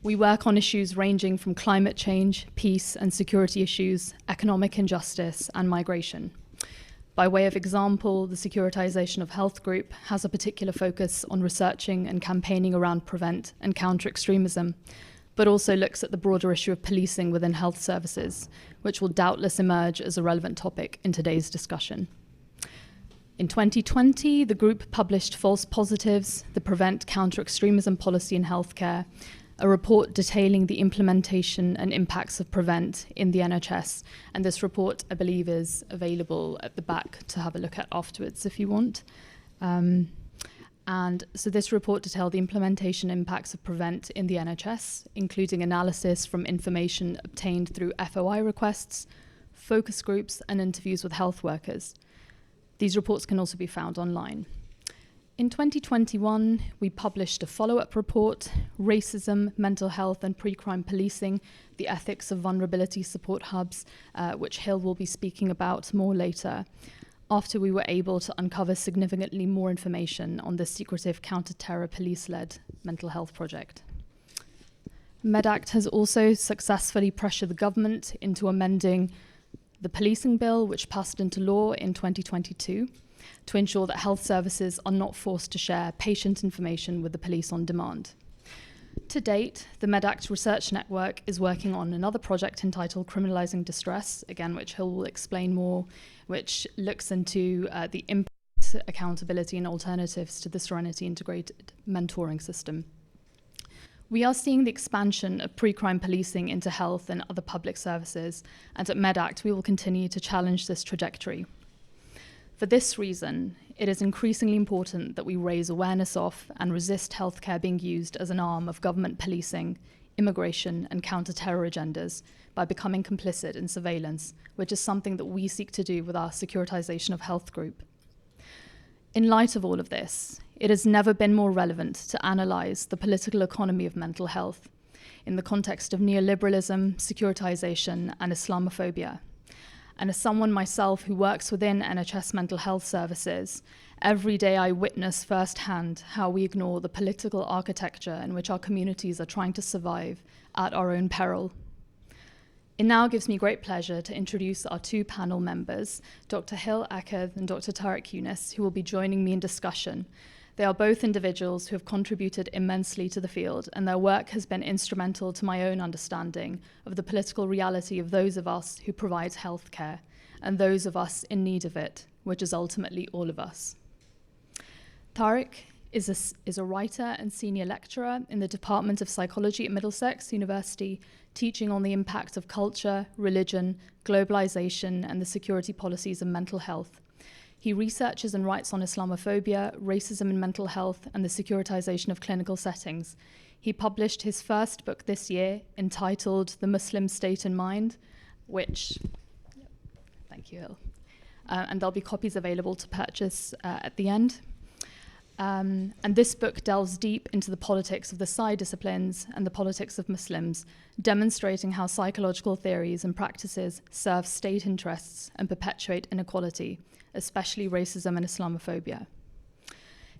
We work on issues ranging from climate change, peace and security issues, economic injustice, and migration. By way of example, the Securitisation of Health group has a particular focus on researching and campaigning around prevent and counter extremism, but also looks at the broader issue of policing within health services, which will doubtless emerge as a relevant topic in today's discussion. In 2020, the group published False Positives, the Prevent Counter-Extremism Policy in Healthcare, a report detailing the implementation and impacts of prevent in the NHS. And this report, I believe, is available at the back to have a look at afterwards if you want. And so this report detailed the implementation impacts of prevent in the NHS, including analysis from information obtained through FOI requests, focus groups, and interviews with health workers. These reports can also be found online. In 2021, we published a follow-up report, Racism, Mental Health and Pre-Crime Policing, the Ethics of Vulnerability Support Hubs, which Hill will be speaking about more later, after we were able to uncover significantly more information on the secretive counter-terror police-led mental health project. Medact has also successfully pressured the government into amending the policing bill, which passed into law in 2022, to ensure that health services are not forced to share patient information with the police on demand. To date, the Medact Research Network is working on another project entitled Criminalising Distress, again, which Hill will explain more, which looks into the impact, accountability and alternatives to the Serenity Integrated Mentoring System. We are seeing the expansion of pre-crime policing into health and other public services, and at Medact we will continue to challenge this trajectory. For this reason, it is increasingly important that we raise awareness of and resist healthcare being used as an arm of government policing, immigration, and counter-terror agendas by becoming complicit in surveillance, which is something that we seek to do with our Securitisation of Health group. In light of all of this, it has never been more relevant to analyse the political economy of mental health in the context of neoliberalism, securitisation, and Islamophobia. And as someone myself who works within NHS mental health services, every day I witness firsthand how we ignore the political architecture in which our communities are trying to survive at our own peril. It now gives me great pleasure to introduce our two panel members, Dr. Hill Aked and Dr. Tarek Younis, who will be joining me in discussion. They are both individuals who have contributed immensely to the field, and their work has been instrumental to my own understanding of the political reality of those of us who provide healthcare and those of us in need of it, which is ultimately all of us. Tarek is a writer and senior lecturer in the Department of Psychology at Middlesex University, teaching on the impact of culture, religion, globalization, and the security policies of mental health. He researches and writes on Islamophobia, racism in mental health, and the securitization of clinical settings. He published his first book this year entitled The Muslim State in Mind, which, thank you, Hill. And there'll be copies available to purchase at the end. And this book delves deep into the politics of the Psi disciplines and the politics of Muslims, demonstrating how psychological theories and practices serve state interests and perpetuate inequality, especially racism and Islamophobia.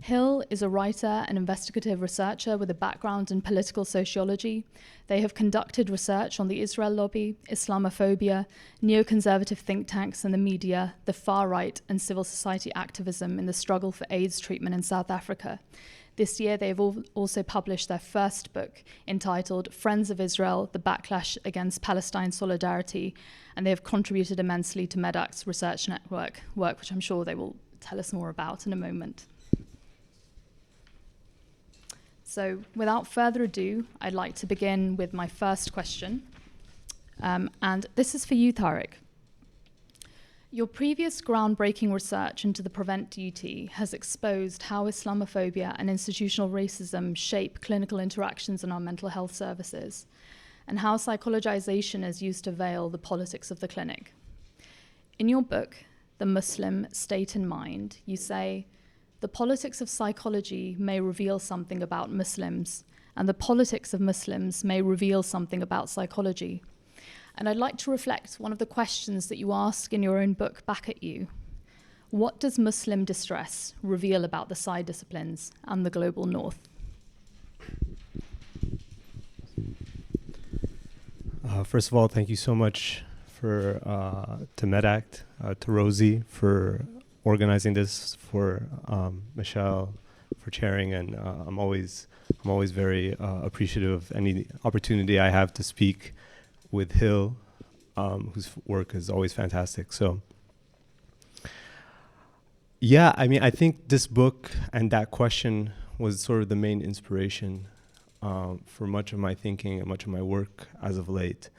Hill is a writer and investigative researcher with a background in political sociology. They have conducted research on the Israel lobby, Islamophobia, neoconservative think tanks and the media, the far right, and civil society activism in the struggle for AIDS treatment in South Africa. This year, they have also published their first book entitled Friends of Israel, The Backlash Against Palestine Solidarity, and they have contributed immensely to Medact's research network work, which I'm sure they will tell us more about in a moment. So without further ado, I'd like to begin with my first question. And this is for you, Tarek. Your previous groundbreaking research into the prevent duty has exposed how Islamophobia and institutional racism shape clinical interactions in our mental health services, and how psychologization is used to veil the politics of the clinic. In your book, The Muslim State in Mind, you say, the politics of psychology may reveal something about Muslims, and the politics of Muslims may reveal something about psychology. And I'd like to reflect one of the questions that you ask in your own book back at you. What does Muslim distress reveal about the Psi disciplines and the global north? First of all, thank you so much for to Medact, to Rosie for organizing this, for Mashal for chairing, and I'm always very appreciative of any opportunity I have to speak with Hill, whose work is always fantastic. So, yeah, I mean, I think this book and that question was sort of the main inspiration for much of my thinking and much of my work as of late.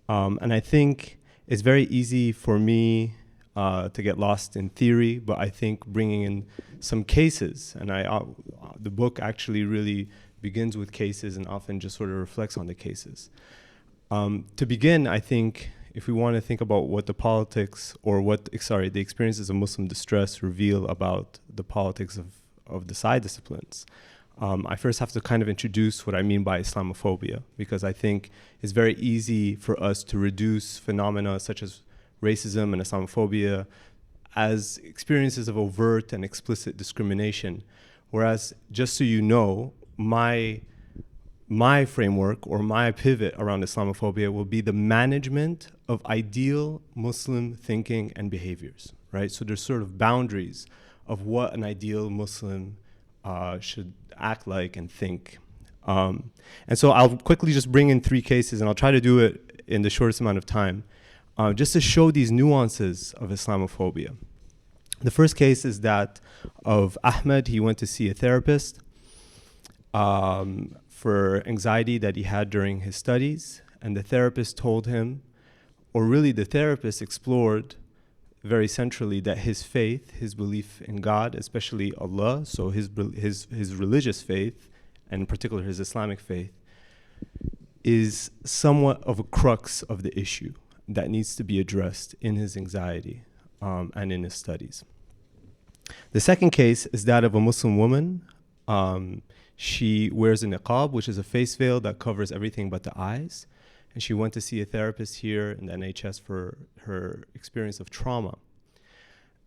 And I think it's very easy for me to get lost in theory, but I think bringing in some cases, and the book actually really begins with cases and often just sort of reflects on the cases. To begin, I think if we want to think about what the politics or the experiences of Muslim distress reveal about the politics of the side disciplines, I first have to kind of introduce what I mean by Islamophobia, because I think it's very easy for us to reduce phenomena such as racism and Islamophobia as experiences of overt and explicit discrimination. Whereas, just so you know, my framework or my pivot around Islamophobia will be the management of ideal Muslim thinking and behaviors, right? So there's sort of boundaries of what an ideal Muslim should act like and think. And so I'll quickly just bring in 3 cases, and I'll try to do it in the shortest amount of time, just to show these nuances of Islamophobia. The first case is that of Ahmed. He went to see a therapist for anxiety that he had during his studies, and the therapist told him, or really the therapist explored very centrally, that his faith, his belief in God, especially Allah, so his religious faith, and in particular his Islamic faith, is somewhat of a crux of the issue that needs to be addressed in his anxiety and in his studies. The second case is that of a Muslim woman. She wears a niqab, which is a face veil that covers everything but the eyes. And she went to see a therapist here in the NHS for her experience of trauma.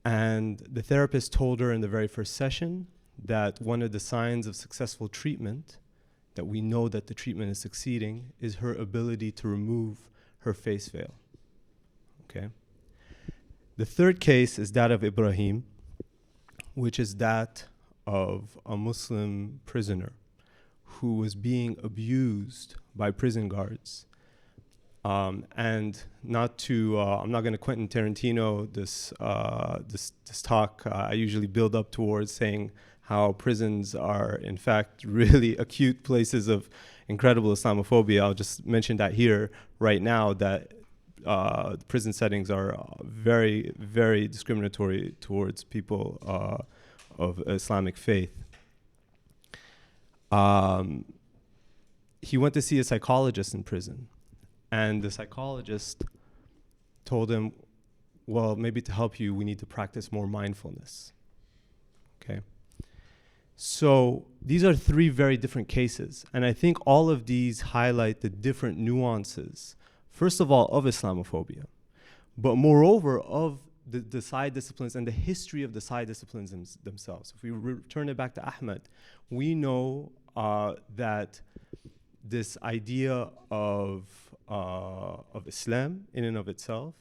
And the therapist told her in the very first session that one of the signs of successful treatment, that we know that the treatment is succeeding, is her ability to remove her face veil. Okay. The third case is that of Ibrahim, which is that of a Muslim prisoner who was being abused by prison guards. And not to, I'm not going to Quentin Tarantino this talk. I usually build up towards saying how prisons are, in fact, really acute places of incredible Islamophobia. I'll just mention that here right now, that prison settings are very, very discriminatory towards people of Islamic faith. He went to see a psychologist in prison, and the psychologist told him, well, maybe to help you, we need to practice more mindfulness. Okay. So these are 3 very different cases, and I think all of these highlight the different nuances, first of all, of Islamophobia, but moreover of the side disciplines and the history of the side disciplines themselves. If we return it back to Ahmed, we know that this idea of Islam in and of itself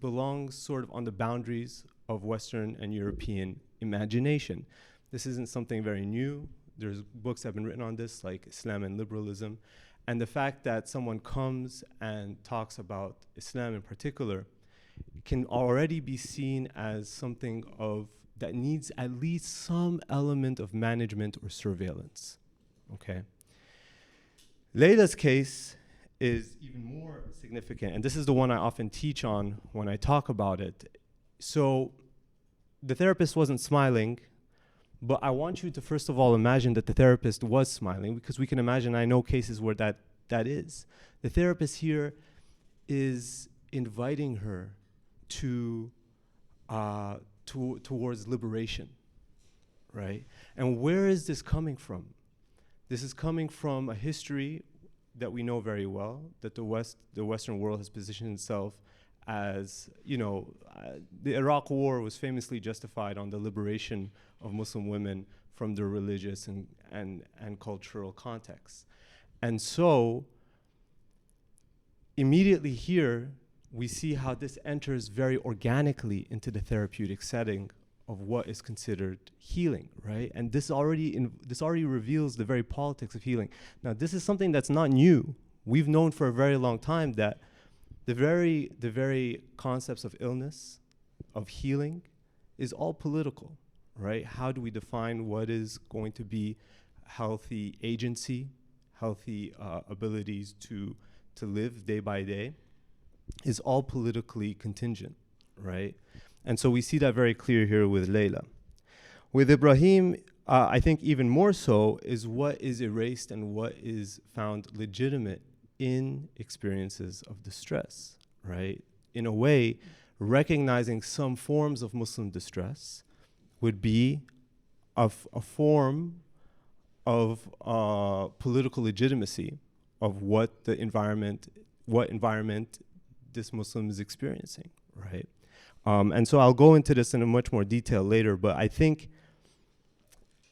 belongs sort of on the boundaries of Western and European imagination. This isn't something very new. There's books that have been written on this, like Islam and Liberalism. And the fact that someone comes and talks about Islam in particular can already be seen as something that needs at least some element of management or surveillance. Okay. Layla's case is even more significant, and this is the one I often teach on when I talk about it. So the therapist wasn't smiling, but I want you to first of all imagine that the therapist was smiling, because we can imagine, I know cases where that is. The therapist here is inviting her towards liberation, right? And where is this coming from? This is coming from a history that we know very well, that the Western world has positioned itself as, the Iraq War was famously justified on the liberation of Muslim women from their religious and cultural contexts. And so immediately here, we see how this enters very organically into the therapeutic setting of what is considered healing, right? And this already reveals the very politics of healing. Now, this is something that's not new. We've known for a very long time that the very concepts of illness, of healing, is all political, right? How do we define what is going to be healthy agency, healthy abilities to live day by day, is all politically contingent, right? And so we see that very clear here with Layla. With Ibrahim, I think even more so is what is erased and what is found legitimate in experiences of distress, right? In a way, recognizing some forms of Muslim distress would be a form of political legitimacy of what environment this Muslim is experiencing, right? And so I'll go into this in a much more detail later, but I think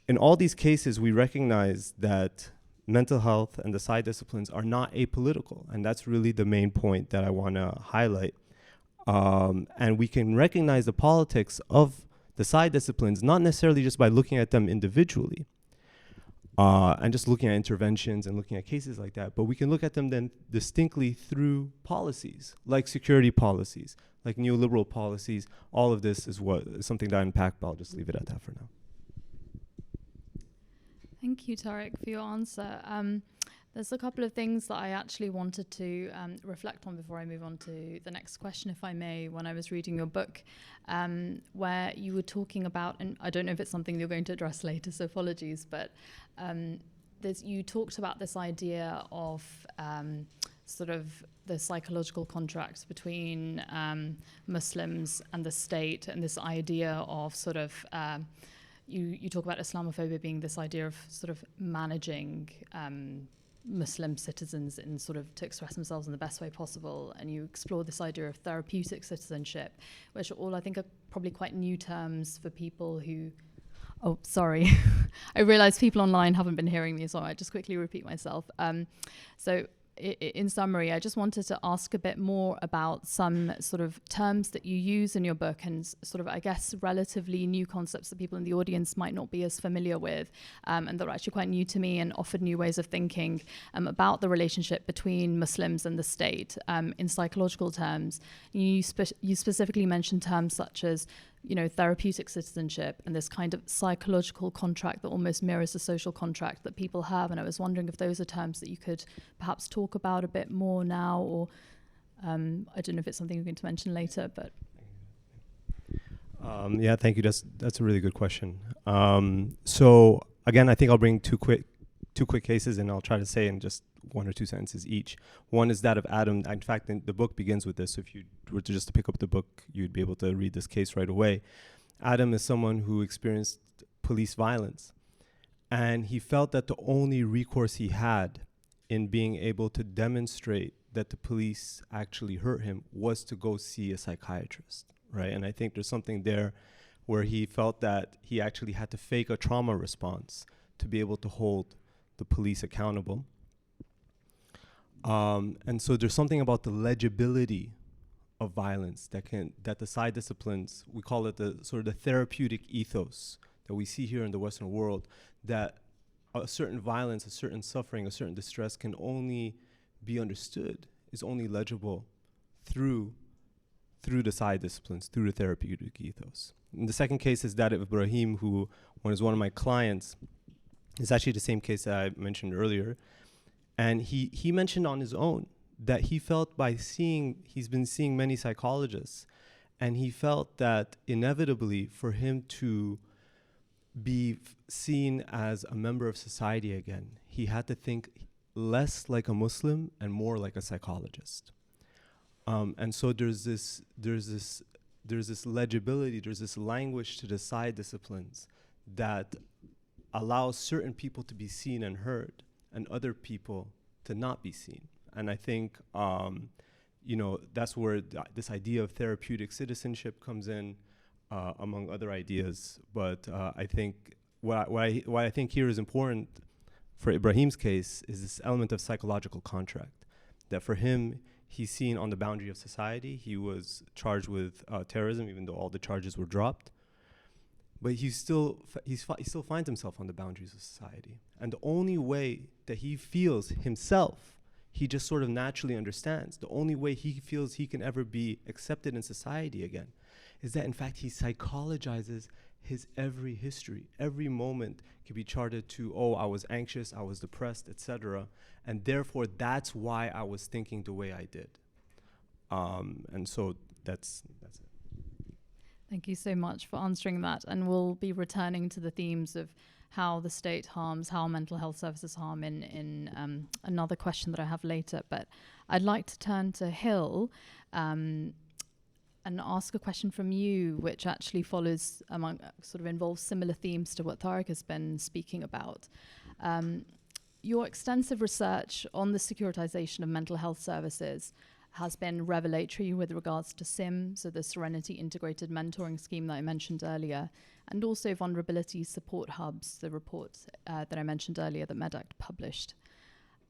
in all these cases, we recognize that mental health and the side disciplines are not apolitical, and that's really the main point that I want to highlight. And we can recognize the politics of the side disciplines, not necessarily just by looking at them individually, and just looking at interventions and looking at cases like that, but we can look at them then distinctly through policies, like security policies, like neoliberal policies. All of this is something that I unpacked, but I'll just leave it at that for now. Thank you, Tarek, for your answer. There's a couple of things that I actually wanted to reflect on before I move on to the next question, if I may. When I was reading your book, where you were talking about, and I don't know if it's something you're going to address later, so apologies, but you talked about this idea of sort of the psychological contracts between Muslims and the state, and this idea of sort of you talk about Islamophobia being this idea of sort of managing Muslim citizens in sort of to express themselves in the best way possible, and you explore this idea of therapeutic citizenship, which all I think are probably quite new terms for people who. Oh, sorry. I realize people online haven't been hearing me, so I just quickly repeat myself. In summary, I just wanted to ask a bit more about some sort of terms that you use in your book and sort of, I guess, relatively new concepts that people in the audience might not be as familiar with, and that are actually quite new to me and offered new ways of thinking about the relationship between Muslims and the state. In psychological terms, you specifically mentioned terms such as therapeutic citizenship and this kind of psychological contract that almost mirrors the social contract that people have. And I was wondering if those are terms that you could perhaps talk about a bit more now, or I don't know if it's something you're going to mention later, but. Yeah, thank you. That's a really good question. So again, I think I'll bring two quick cases, and I'll try to say in just one or two sentences each. One is that of Adam. In fact, the book begins with this. So if you were to just pick up the book, you'd be able to read this case right away. Adam is someone who experienced police violence, and he felt that the only recourse he had in being able to demonstrate that the police actually hurt him was to go see a psychiatrist, right? And I think there's something there where he felt that he actually had to fake a trauma response to be able to hold the police accountable. And so there's something about the legibility of violence that the side disciplines, we call it the sort of the therapeutic ethos that we see here in the Western world, that a certain violence, a certain suffering, a certain distress can only be understood, is only legible through the side disciplines, through the therapeutic ethos. And the second case is that of Ibrahim, who is one of my clients. It's actually the same case that I mentioned earlier. And he mentioned on his own that he felt he's been seeing many psychologists, and he felt that inevitably for him to be seen as a member of society again, he had to think less like a Muslim and more like a psychologist. And so there's this legibility, there's this language to the side disciplines that allows certain people to be seen and heard, and other people to not be seen. And I think, that's where this idea of therapeutic citizenship comes in, among other ideas. But I think what I think here is important for Ibrahim's case is this element of psychological contract, that for him, he's seen on the boundary of society. He was charged with terrorism, even though all the charges were dropped. But he still finds himself on the boundaries of society. And the only way that he feels himself, he just sort of naturally understands, the only way he feels he can ever be accepted in society again is that, in fact, he psychologizes his every history. Every moment can be charted to, oh, I was anxious, I was depressed, etc. And therefore, that's why I was thinking the way I did. And so that's it. Thank you so much for answering that. And we'll be returning to the themes of how the state harms, how mental health services harm in another question that I have later. But I'd like to turn to Hill and ask a question from you, which actually follows sort of involves similar themes to what Tarek has been speaking about. Your extensive research on the securitization of mental health services has been revelatory with regards to SIM, so the Serenity Integrated Mentoring Scheme that I mentioned earlier, and also vulnerability support hubs, the report that I mentioned earlier that Medact published,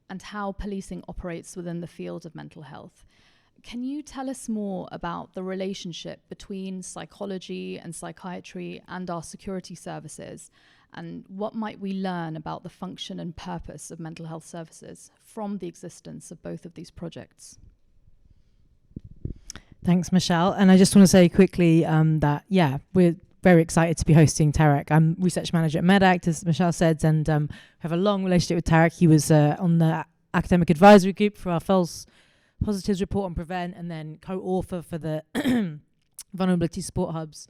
and how policing operates within the field of mental health. Can you tell us more about the relationship between psychology and psychiatry and our security services, and what might we learn about the function and purpose of mental health services from the existence of both of these projects? Thanks, Mashal. And I just want to say quickly that, we're very excited to be hosting Tarek. I'm research manager at Medact, as Mashal said, and have a long relationship with Tarek. He was on the academic advisory group for our false positives report on Prevent, and then co-author for the vulnerability support hubs.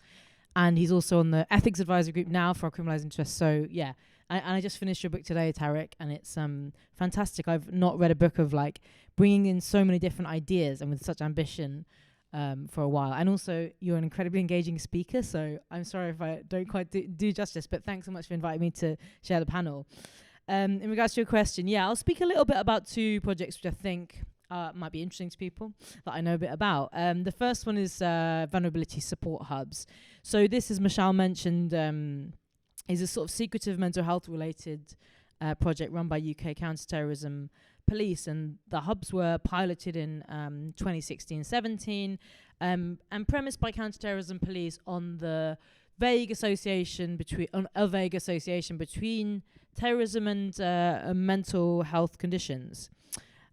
And he's also on the ethics advisory group now for our Criminalising Distress. So, and I just finished your book today, Tarek, and it's fantastic. I've not read a book of bringing in so many different ideas and with such ambition for a while. And also, you're an incredibly engaging speaker, so I'm sorry if I don't quite do justice, but thanks so much for inviting me to share the panel. In regards to your question, I'll speak a little bit about two projects which I think might be interesting to people that I know a bit about. The first one is vulnerability support hubs. So this, as Mashal mentioned, is a sort of secretive mental health related project run by UK counterterrorism police, and the hubs were piloted in 2016-17 and premised by counterterrorism police on the vague association between terrorism and mental health conditions.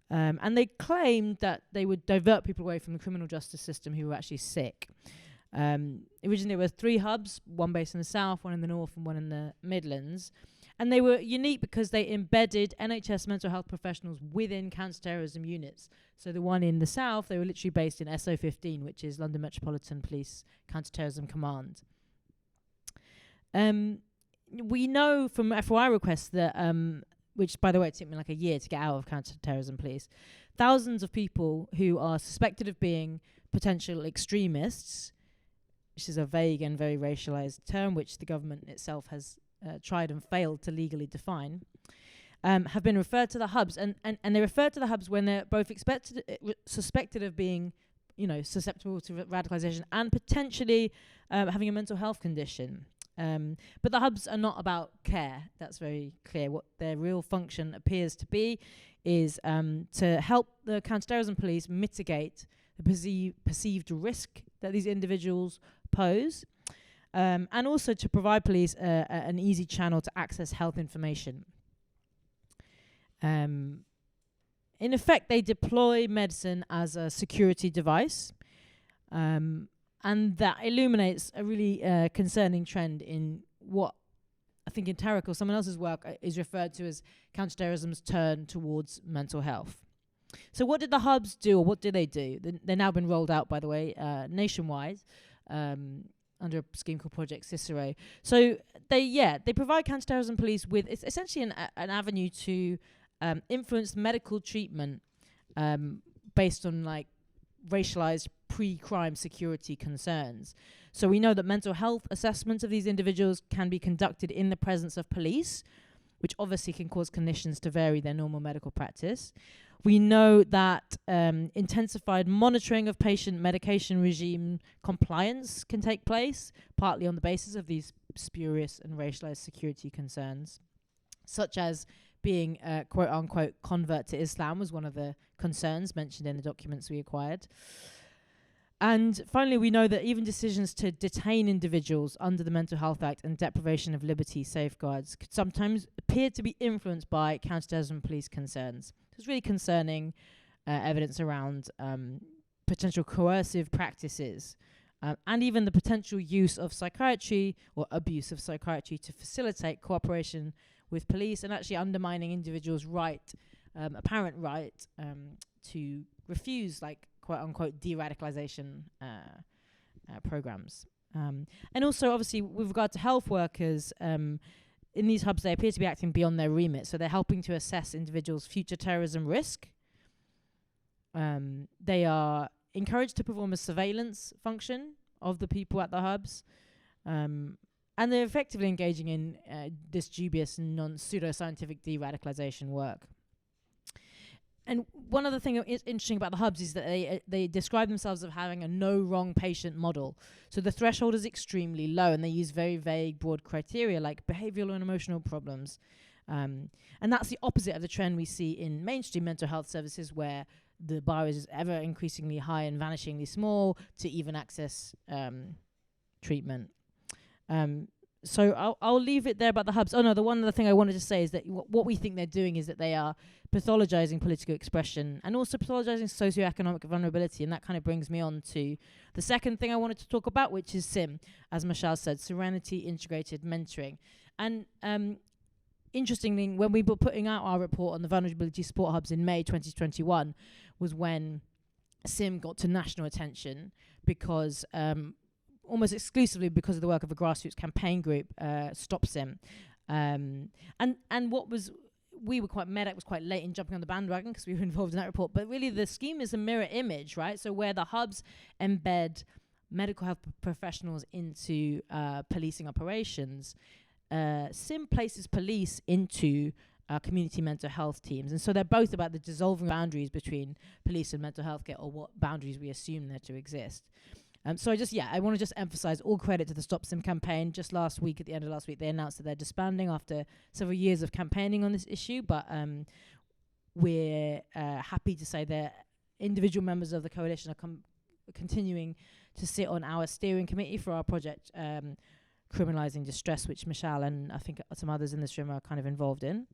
And they claimed that they would divert people away from the criminal justice system who were actually sick. Originally there were 3 hubs, one based in the south, one in the north and one in the Midlands. And they were unique because they embedded NHS mental health professionals within counterterrorism units. So the one in the south, they were literally based in SO15, which is London Metropolitan Police Counterterrorism Command. We know from FOI requests that, which by the way, it took me like a year to get out of counterterrorism police, thousands of people who are suspected of being potential extremists, which is a vague and very racialised term, which the government itself has tried and failed to legally define, have been referred to the hubs, and they refer to the hubs when they're both suspected of being, susceptible to radicalisation and potentially having a mental health condition. But the hubs are not about care. That's very clear. What their real function appears to be is to help the counterterrorism police mitigate the perceived risk that these individuals pose, and also to provide police an easy channel to access health information. In effect, they deploy medicine as a security device, and that illuminates a really concerning trend in what I think in Tarek or someone else's work is referred to as counterterrorism's turn towards mental health. So what did the hubs do, or what do they do? They've now been rolled out, by the way, nationwide, under a scheme called Project Cicero. So they provide counterterrorism police with, it's essentially an avenue to influence medical treatment based on racialized pre-crime security concerns. So we know that mental health assessments of these individuals can be conducted in the presence of police, which obviously can cause clinicians to vary their normal medical practice. We know that intensified monitoring of patient medication regime compliance can take place, partly on the basis of these spurious and racialized security concerns, such as being a quote-unquote convert to Islam was one of the concerns mentioned in the documents we acquired. And finally, we know that even decisions to detain individuals under the Mental Health Act and deprivation of liberty safeguards could sometimes appear to be influenced by counterterrorism police concerns. It's really concerning evidence around potential coercive practices and even the potential use of psychiatry or abuse of psychiatry to facilitate cooperation with police and actually undermining individuals' apparent right to refuse, like, quote-unquote de-radicalization programs. And also, obviously, with regard to health workers, in these hubs, they appear to be acting beyond their remit. So they're helping to assess individuals' future terrorism risk. They are encouraged to perform a surveillance function of the people at the hubs. And they're effectively engaging in this dubious pseudo-scientific de-radicalization work. And one other thing is interesting about the hubs is that they describe themselves as having a no wrong patient model. So the threshold is extremely low, and they use very vague, broad criteria like behavioral and emotional problems. And that's the opposite of the trend we see in mainstream mental health services, where the bar is ever increasingly high and vanishingly small to even access treatment. So I'll leave it there about the hubs. Oh no, the one other thing I wanted to say is that what we think they're doing is that they are pathologizing political expression and also pathologizing socioeconomic vulnerability. And that kind of brings me on to the second thing I wanted to talk about, which is SIM, as Mashal said, Serenity Integrated Mentoring. And interestingly, when we were putting out our report on the vulnerability support hubs in May 2021 was when SIM got to national attention because almost exclusively because of the work of a grassroots campaign group, Stop SIM. And what was, Medact was quite late in jumping on the bandwagon because we were involved in that report, but really the scheme is a mirror image, right? So where the hubs embed medical health professionals into policing operations, SIM places police into community mental health teams. And so they're both about the dissolving boundaries between police and mental health care, or what boundaries we assume there to exist. So I want to just emphasize all credit to the Stop SIM campaign. Just last week, at the end of last week, they announced that they're disbanding after several years of campaigning on this issue. But we're happy to say that individual members of the coalition are continuing to sit on our steering committee for our project, Criminalising Distress, which Mashal and I think some others in this room are kind of involved in.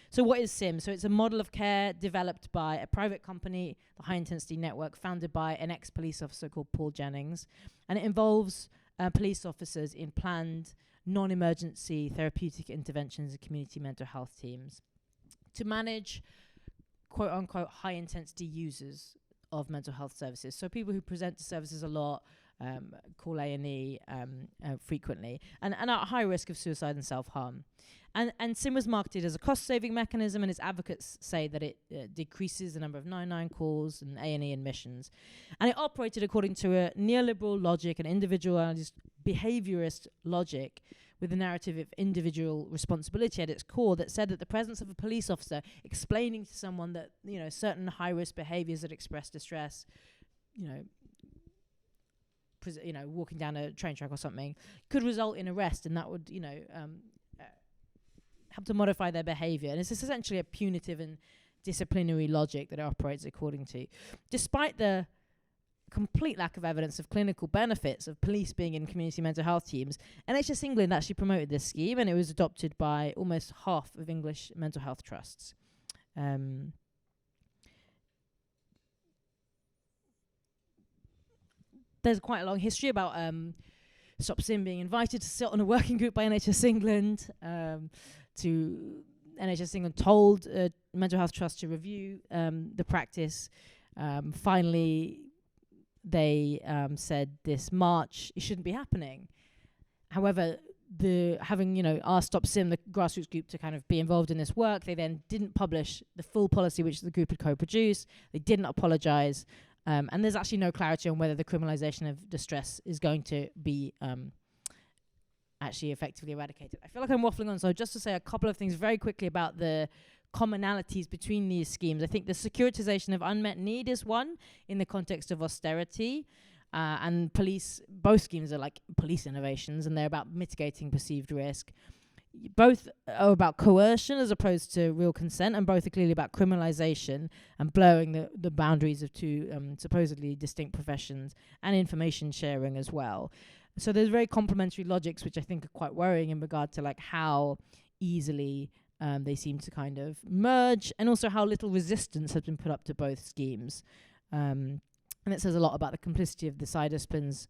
So what is SIM? So it's a model of care developed by a private company, the High Intensity Network, founded by an ex-police officer called Paul Jennings. And it involves police officers in planned non-emergency therapeutic interventions and community mental health teams to manage quote-unquote high-intensity users of mental health services. So people who present to services a lot, call A&E frequently, and are at high risk of suicide and self-harm. And SIM was marketed as a cost-saving mechanism, and its advocates say that it decreases the number of 999 calls and A&E admissions. And it operated according to a neoliberal logic and individualized behaviorist logic with the narrative of individual responsibility at its core that said that the presence of a police officer explaining to someone that, certain high-risk behaviors that express distress, walking down a train track or something, could result in arrest, and that would, help to modify their behavior. And it's essentially a punitive and disciplinary logic that it operates according to. Despite the complete lack of evidence of clinical benefits of police being in community mental health teams, NHS England actually promoted this scheme, and it was adopted by almost half of English mental health trusts. There's quite a long history about Stop SIM being invited to sit on a working group by NHS England. NHS England told mental health trust to review the practice. Finally, they said this March it shouldn't be happening. However, having asked Stop SIM, the grassroots group, to kind of be involved in this work, they then didn't publish the full policy which the group had co-produced. They didn't apologise. And there's actually no clarity on whether the criminalisation of distress is going to be actually effectively eradicated. I feel like I'm waffling on, so just to say a couple of things very quickly about the commonalities between these schemes. I think the securitisation of unmet need is one in the context of austerity, and both schemes are like police innovations, and they're about mitigating perceived risk. both are about coercion as opposed to real consent, and both are clearly about criminalisation and blurring the boundaries of two supposedly distinct professions, and information sharing as well. So there's very complementary logics, which I think are quite worrying in regard to like how easily they seem to kind of merge, and also how little resistance has been put up to both schemes. And it says a lot about the complicity of the side disciplines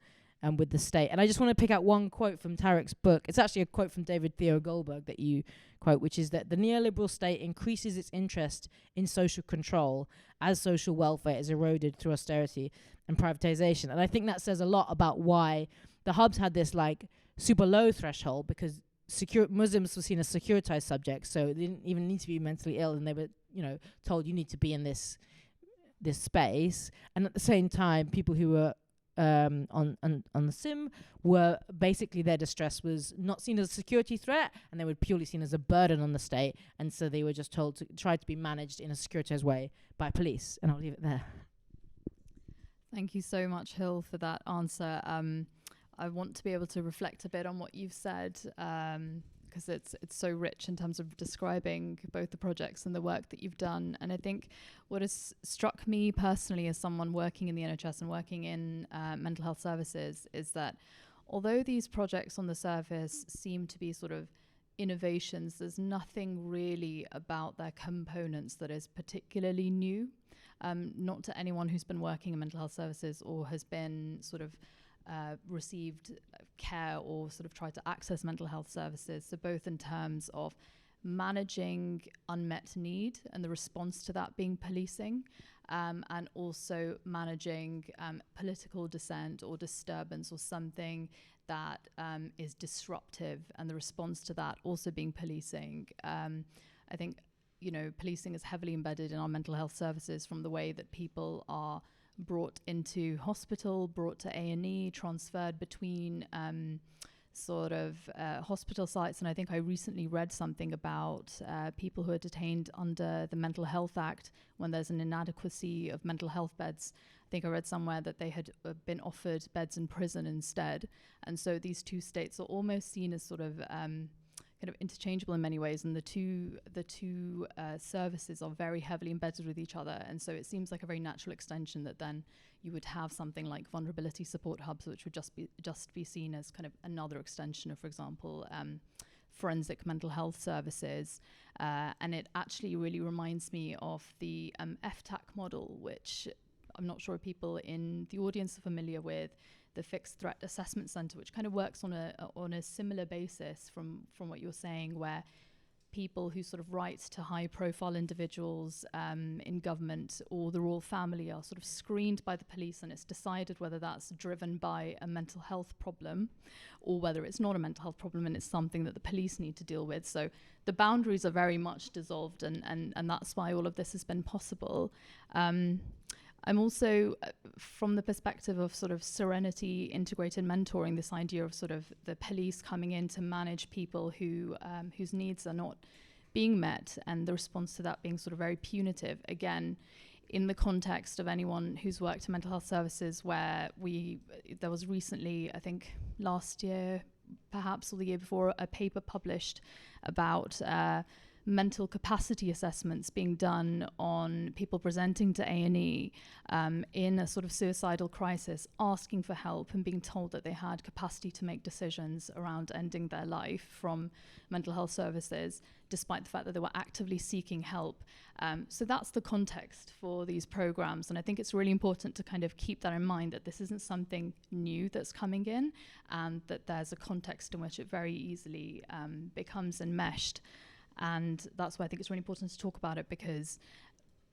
with the state. And I just want to pick out one quote from Tarek's book. It's actually a quote from David Theo Goldberg that you quote, which is that the neoliberal state increases its interest in social control as social welfare is eroded through austerity and privatization. And I think that says a lot about why the hubs had this like super low threshold, because Muslims were seen as securitized subjects, so they didn't even need to be mentally ill, and they were, told you need to be in this space. And at the same time, people who were on the sim were basically, their distress was not seen as a security threat, and they were purely seen as a burden on the state, and so they were just told to try to be managed in a securitized way by police. And I'll leave it there. Thank you so much, Hill, for that answer. I want to be able to reflect a bit on what you've said, because it's so rich in terms of describing both the projects and the work that you've done. And I think what has struck me personally as someone working in the NHS and working in mental health services is that although these projects on the surface seem to be sort of innovations, there's nothing really about their components that is particularly new. Not to anyone who's been working in mental health services or has been sort of received care or sort of tried to access mental health services. So both in terms of managing unmet need and the response to that being policing, and also managing political dissent or disturbance or something that is disruptive, and the response to that also being policing. I think, policing is heavily embedded in our mental health services, from the way that people are brought into hospital, brought to A&E, transferred between hospital sites. And I think I recently read something about people who are detained under the Mental Health Act when there's an inadequacy of mental health beds. I think I read somewhere that they had been offered beds in prison instead. And so these two states are almost seen as sort of kind of interchangeable in many ways, and the two services are very heavily embedded with each other. And so it seems like a very natural extension that then you would have something like vulnerability support hubs, which would just be seen as kind of another extension of, for example, forensic mental health services. And it actually really reminds me of the FTAC model, which I'm not sure if people in the audience are familiar with, the Fixed Threat Assessment Center, which kind of works on a similar basis from what you're saying, where people who sort of write to high-profile individuals in government or the royal family are sort of screened by the police, and it's decided whether that's driven by a mental health problem or whether it's not a mental health problem and it's something that the police need to deal with. So the boundaries are very much dissolved, and that's why all of this has been possible. I'm also, from the perspective of sort of serenity integrated mentoring, this idea of sort of the police coming in to manage people who whose needs are not being met, and the response to that being sort of very punitive. Again, in the context of anyone who's worked in mental health services, where there was recently, I think last year, perhaps, or the year before, a paper published about mental capacity assessments being done on people presenting to A&E in a sort of suicidal crisis, asking for help and being told that they had capacity to make decisions around ending their life from mental health services, despite the fact that they were actively seeking help. So that's the context for these programs. And I think it's really important to kind of keep that in mind, that this isn't something new that's coming in, and that there's a context in which it very easily becomes enmeshed. And that's why I think it's really important to talk about it, because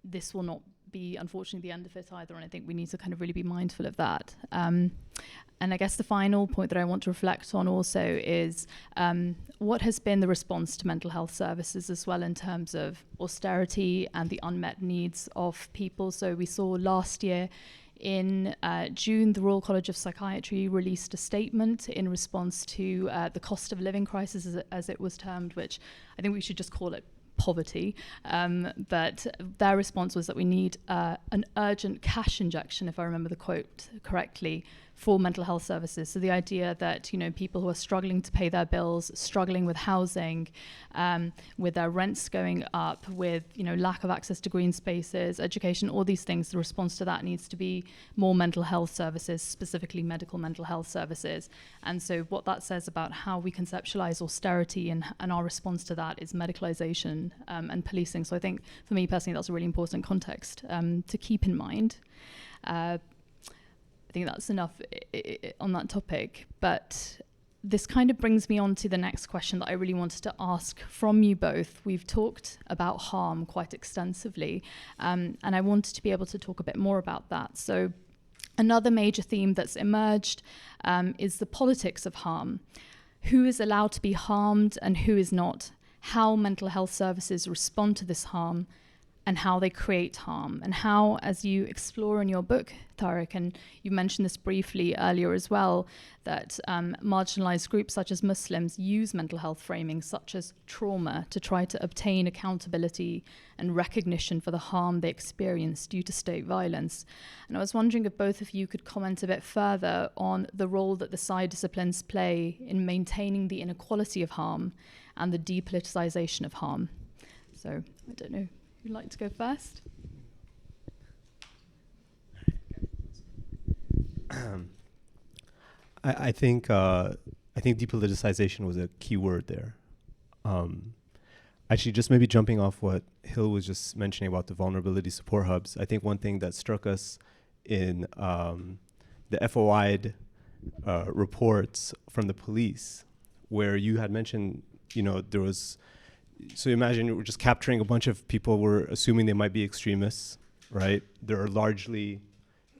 this will not be, unfortunately, the end of it either. And I think we need to kind of really be mindful of that. And I guess the final point that I want to reflect on also is what has been the response to mental health services as well, in terms of austerity and the unmet needs of people. So we saw last year in June, the Royal College of Psychiatry released a statement in response to the cost of living crisis, as it was termed, which I think we should just call it poverty. But their response was that we need an urgent cash injection, if I remember the quote correctly, for mental health services. So the idea that, you know, people who are struggling to pay their bills, struggling with housing, with their rents going up, with, you know, lack of access to green spaces, education, all these things, the response to that needs to be more mental health services, specifically medical mental health services. And so what that says about how we conceptualize austerity and our response to that is medicalization and policing. So I think for me personally, that's a really important context to keep in mind. I think that's enough on that topic, but this kind of brings me on to the next question that I really wanted to ask from you both. We've talked about harm quite extensively, and I wanted to be able to talk a bit more about that. So another major theme that's emerged is the politics of harm. Who is allowed to be harmed and who is not? How mental health services respond to this harm, and how they create harm, and how, as you explore in your book, Tarek, and you mentioned this briefly earlier as well, that marginalized groups such as Muslims use mental health framing such as trauma to try to obtain accountability and recognition for the harm they experience due to state violence. And I was wondering if both of you could comment a bit further on the role that the PSY disciplines play in maintaining the inequality of harm and the depoliticization of harm. So, I don't know. Would you like to go first? I think depoliticization was a key word there. Actually, just maybe jumping off what Hill was just mentioning about the vulnerability support hubs, I think one thing that struck us in the FOI reports from the police, where you had mentioned, you know, there was. So imagine we're just capturing a bunch of people, we're assuming they might be extremists, right? They're largely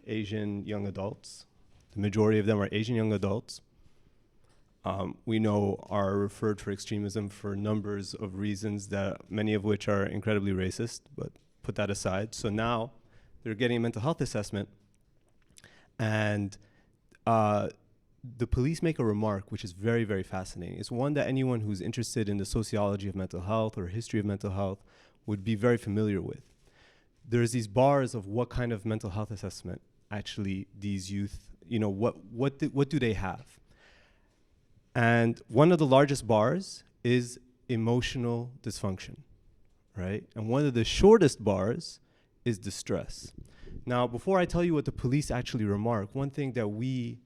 Asian young adults. The majority of them are Asian young adults. We know are referred for extremism for numbers of reasons, that many of which are incredibly racist, but put that aside. So now they're getting a mental health assessment, and the police make a remark which is very, very fascinating. It's one that anyone who's interested in the sociology of mental health or history of mental health would be very familiar with. There's these bars of what kind of mental health assessment actually these youth, you know, what do they have? And one of the largest bars is emotional dysfunction, right? And one of the shortest bars is distress. Now, before I tell you what the police actually remark, one thing that we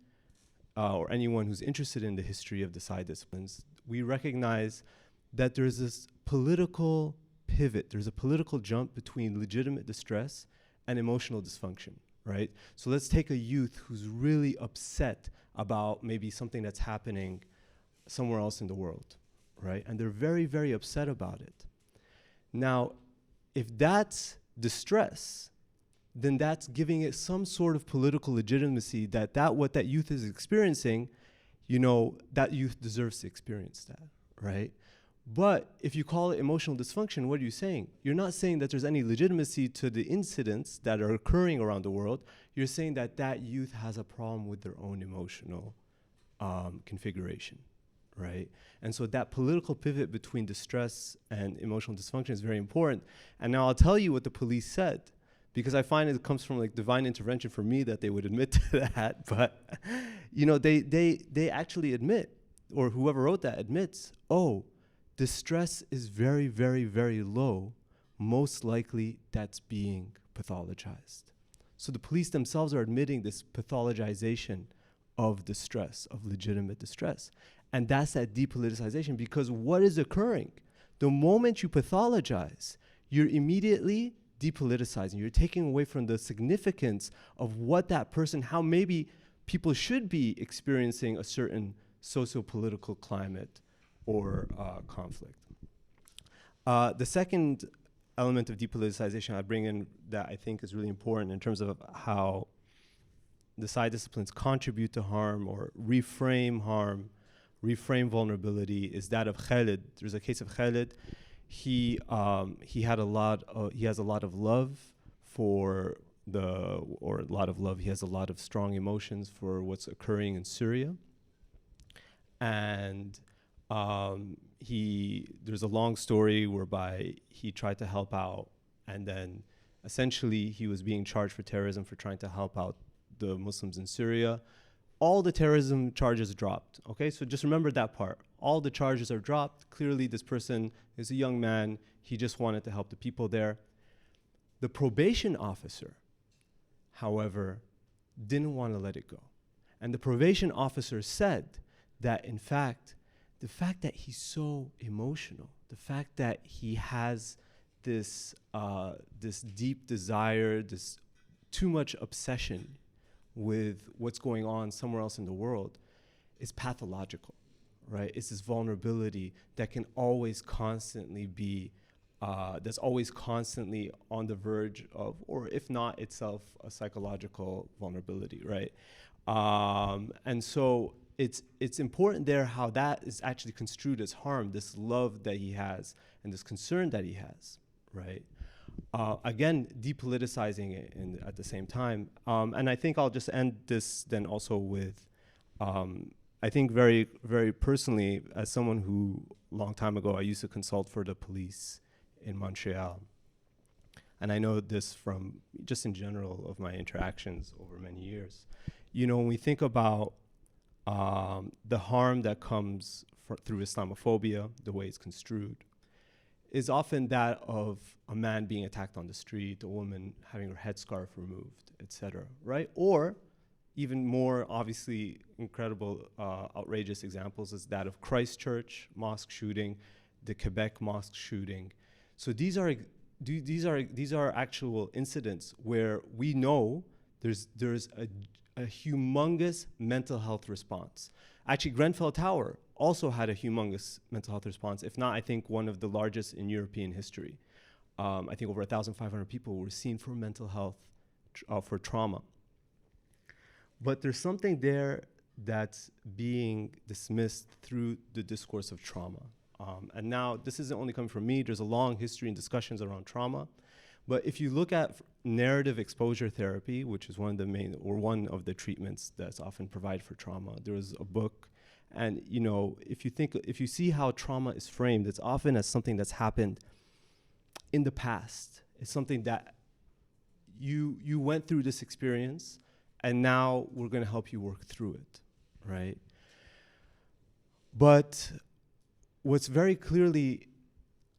or anyone who's interested in the history of the PSY disciplines, we recognize that there's this political pivot, there's a political jump between legitimate distress and emotional dysfunction, right? So let's take a youth who's really upset about maybe something that's happening somewhere else in the world, right? And they're very, very upset about it. Now, if that's distress, then that's giving it some sort of political legitimacy that what that youth is experiencing, you know, that youth deserves to experience that, right? But if you call it emotional dysfunction, what are you saying? You're not saying that there's any legitimacy to the incidents that are occurring around the world. You're saying that that youth has a problem with their own emotional configuration, right? And so that political pivot between distress and emotional dysfunction is very important. And now I'll tell you what the police said, because I find it comes from like divine intervention for me that they would admit to that. But, you know, they actually admit, or whoever wrote that admits, oh, distress is very, very, very low. Most likely that's being pathologized. So the police themselves are admitting this pathologization of distress, of legitimate distress. And that's that depoliticization, because what is occurring? The moment you pathologize, you're immediately depoliticizing. You're taking away from the significance of what that person, how maybe people should be experiencing a certain socio-political climate or conflict. The second element of depoliticization I bring in that I think is really important in terms of how the PSY disciplines contribute to harm or reframe harm, reframe vulnerability, is that of Khaled. There's a case of Khaled. He has a lot of love for he has a lot of strong emotions for what's occurring in Syria. And there's a long story whereby he tried to help out, and then essentially he was being charged for terrorism for trying to help out the Muslims in Syria. all the terrorism charges dropped. Okay, so just remember that part. All the charges are dropped. Clearly, this person is a young man. He just wanted to help the people there. The probation officer, however, didn't want to let it go. And the probation officer said that, in fact, the fact that he's so emotional, the fact that he has this deep desire, this too much obsession with what's going on somewhere else in the world is pathological, right? It's this vulnerability that can always constantly be, that's always constantly on the verge of, or if not itself, a psychological vulnerability, right? And so it's important there how that is actually construed as harm, this love that he has and this concern that he has, right? Again, depoliticizing it at the same time. And I think I'll just end this then also with, I think very, very personally, as someone who, a long time ago, I used to consult for the police in Montreal. And I know this from just in general of my interactions over many years. You know, when we think about the harm that comes through Islamophobia, the way it's construed, is often that of a man being attacked on the street, a woman having her headscarf removed, etc., right? Or even more obviously incredible, outrageous examples is that of Christchurch mosque shooting, the Quebec mosque shooting. So these are actual incidents where we know there's a humongous mental health response. Actually, Grenfell Tower also had a humongous mental health response, if not, I think, one of the largest in European history. I think over 1,500 people were seen for mental health, for trauma. But there's something there that's being dismissed through the discourse of trauma. And now, this isn't only coming from me, there's a long history and discussions around trauma. But if you look at narrative exposure therapy, which is one of the main, or one of the treatments that's often provided for trauma, there was a book. And you know, if you see how trauma is framed, it's often as something that's happened in the past. It's something that you went through this experience, and now we're going to help you work through it, right? But what's very clearly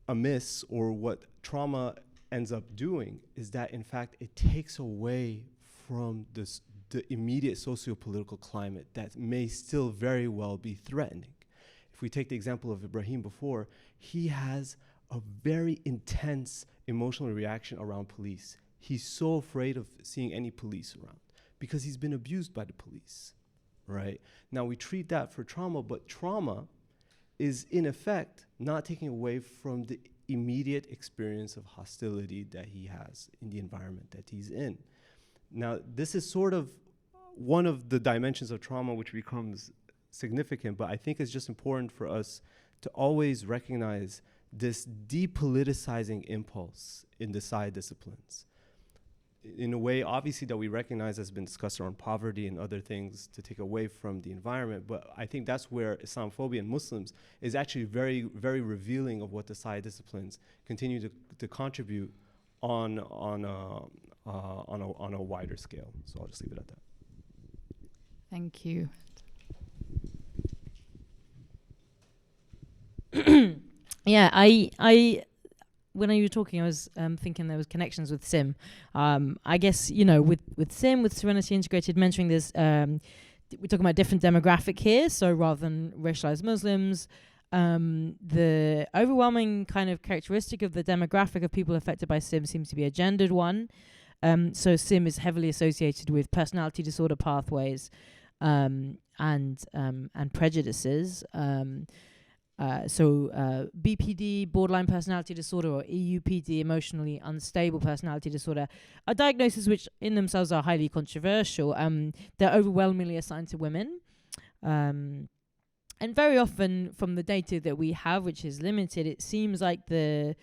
amiss, or what trauma ends up doing, is that in fact it takes away from the immediate socio-political climate that may still very well be threatening. If we take the example of Ibrahim before, he has a very intense emotional reaction around police. He's so afraid of seeing any police around because he's been abused by the police, right? Now we treat that for trauma, but trauma is in effect not taking away from the immediate experience of hostility that he has in the environment that he's in. Now, this is sort of one of the dimensions of trauma which becomes significant, but I think it's just important for us to always recognize this depoliticizing impulse in the side disciplines. In a way, obviously, that we recognize has been discussed around poverty and other things to take away from the environment, but I think that's where Islamophobia and Muslims is actually very, very revealing of what the side disciplines continue to contribute on a wider scale. So I'll just leave it at that. Thank you. Yeah, I when you were talking, I was thinking there was connections with SIM. I guess, you know, with SIM, with Serenity Integrated Mentoring, there's we're talking about different demographic here. So rather than racialized Muslims, the overwhelming kind of characteristic of the demographic of people affected by SIM seems to be a gendered one. So SIM is heavily associated with personality disorder pathways and prejudices. So BPD, borderline personality disorder, or EUPD, emotionally unstable personality disorder, are diagnoses which in themselves are highly controversial. They're overwhelmingly assigned to women. And very often from the data that we have, which is limited, it seems like the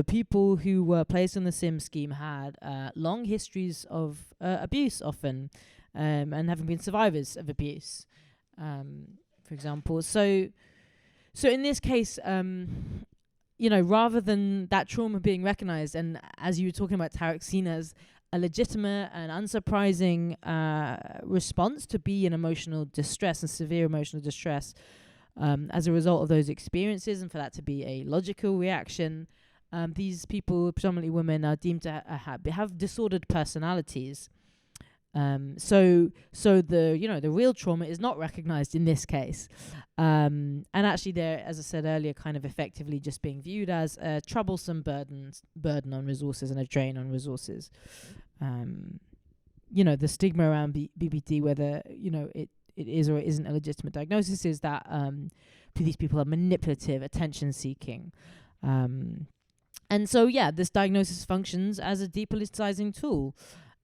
people who were placed on the SIM scheme had long histories of abuse often, and having been survivors of abuse, for example. So in this case, you know, rather than that trauma being recognized, and as you were talking about, Tarek, seen as a legitimate and unsurprising response to be in emotional distress and severe emotional distress as a result of those experiences, and for that to be a logical reaction. These people, predominantly women, are deemed to have disordered personalities. So the real trauma is not recognized in this case, and actually they're, as I said earlier, kind of effectively just being viewed as a troublesome burden on resources and a drain on resources. The stigma around BPD, whether it is or it isn't a legitimate diagnosis, is that these people are manipulative, attention seeking. And so, this diagnosis functions as a depoliticizing tool.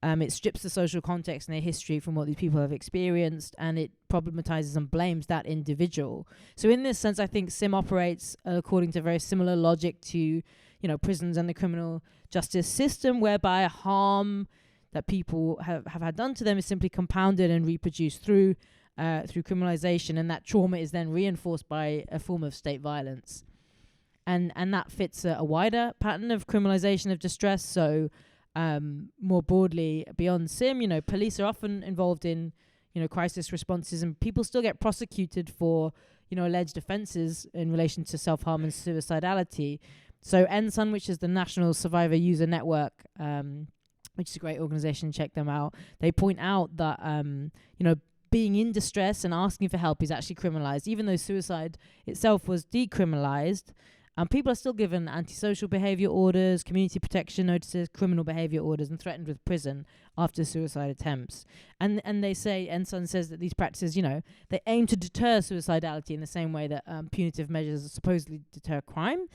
It strips the social context and their history from what these people have experienced, and it problematizes and blames that individual. So in this sense, I think SIM operates according to very similar logic to, prisons and the criminal justice system, whereby harm that people have had done to them is simply compounded and reproduced through criminalization, and that trauma is then reinforced by a form of state violence. And that fits a wider pattern of criminalization of distress. So more broadly, beyond SIM, police are often involved in, crisis responses, and people still get prosecuted for, alleged offences in relation to self-harm and suicidality. So NSUN, which is the National Survivor User Network, which is a great organisation, check them out. They point out that, being in distress and asking for help is actually criminalised, even though suicide itself was decriminalised. People are still given antisocial behaviour orders, community protection notices, criminal behaviour orders, and threatened with prison after suicide attempts. And they say, NSUN says that these practices, they aim to deter suicidality in the same way that punitive measures supposedly deter crime.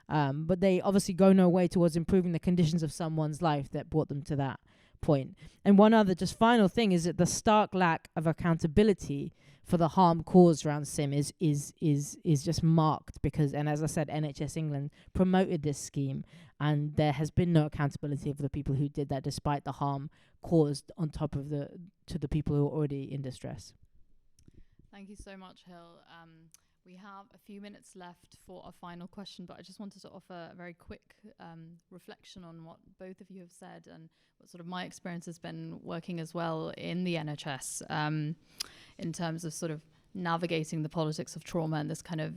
But they obviously go no way towards improving the conditions of someone's life that brought them to that point. And one other just final thing is that the stark lack of accountability for the harm caused around SIM is just marked because, and as I said, NHS England promoted this scheme, and there has been no accountability for the people who did that, despite the harm caused on top of to the people who are already in distress. Thank you so much, Hill. We have a few minutes left for a final question, but I just wanted to offer a very quick reflection on what both of you have said and what sort of my experience has been working as well in the NHS in terms of sort of navigating the politics of trauma and this kind of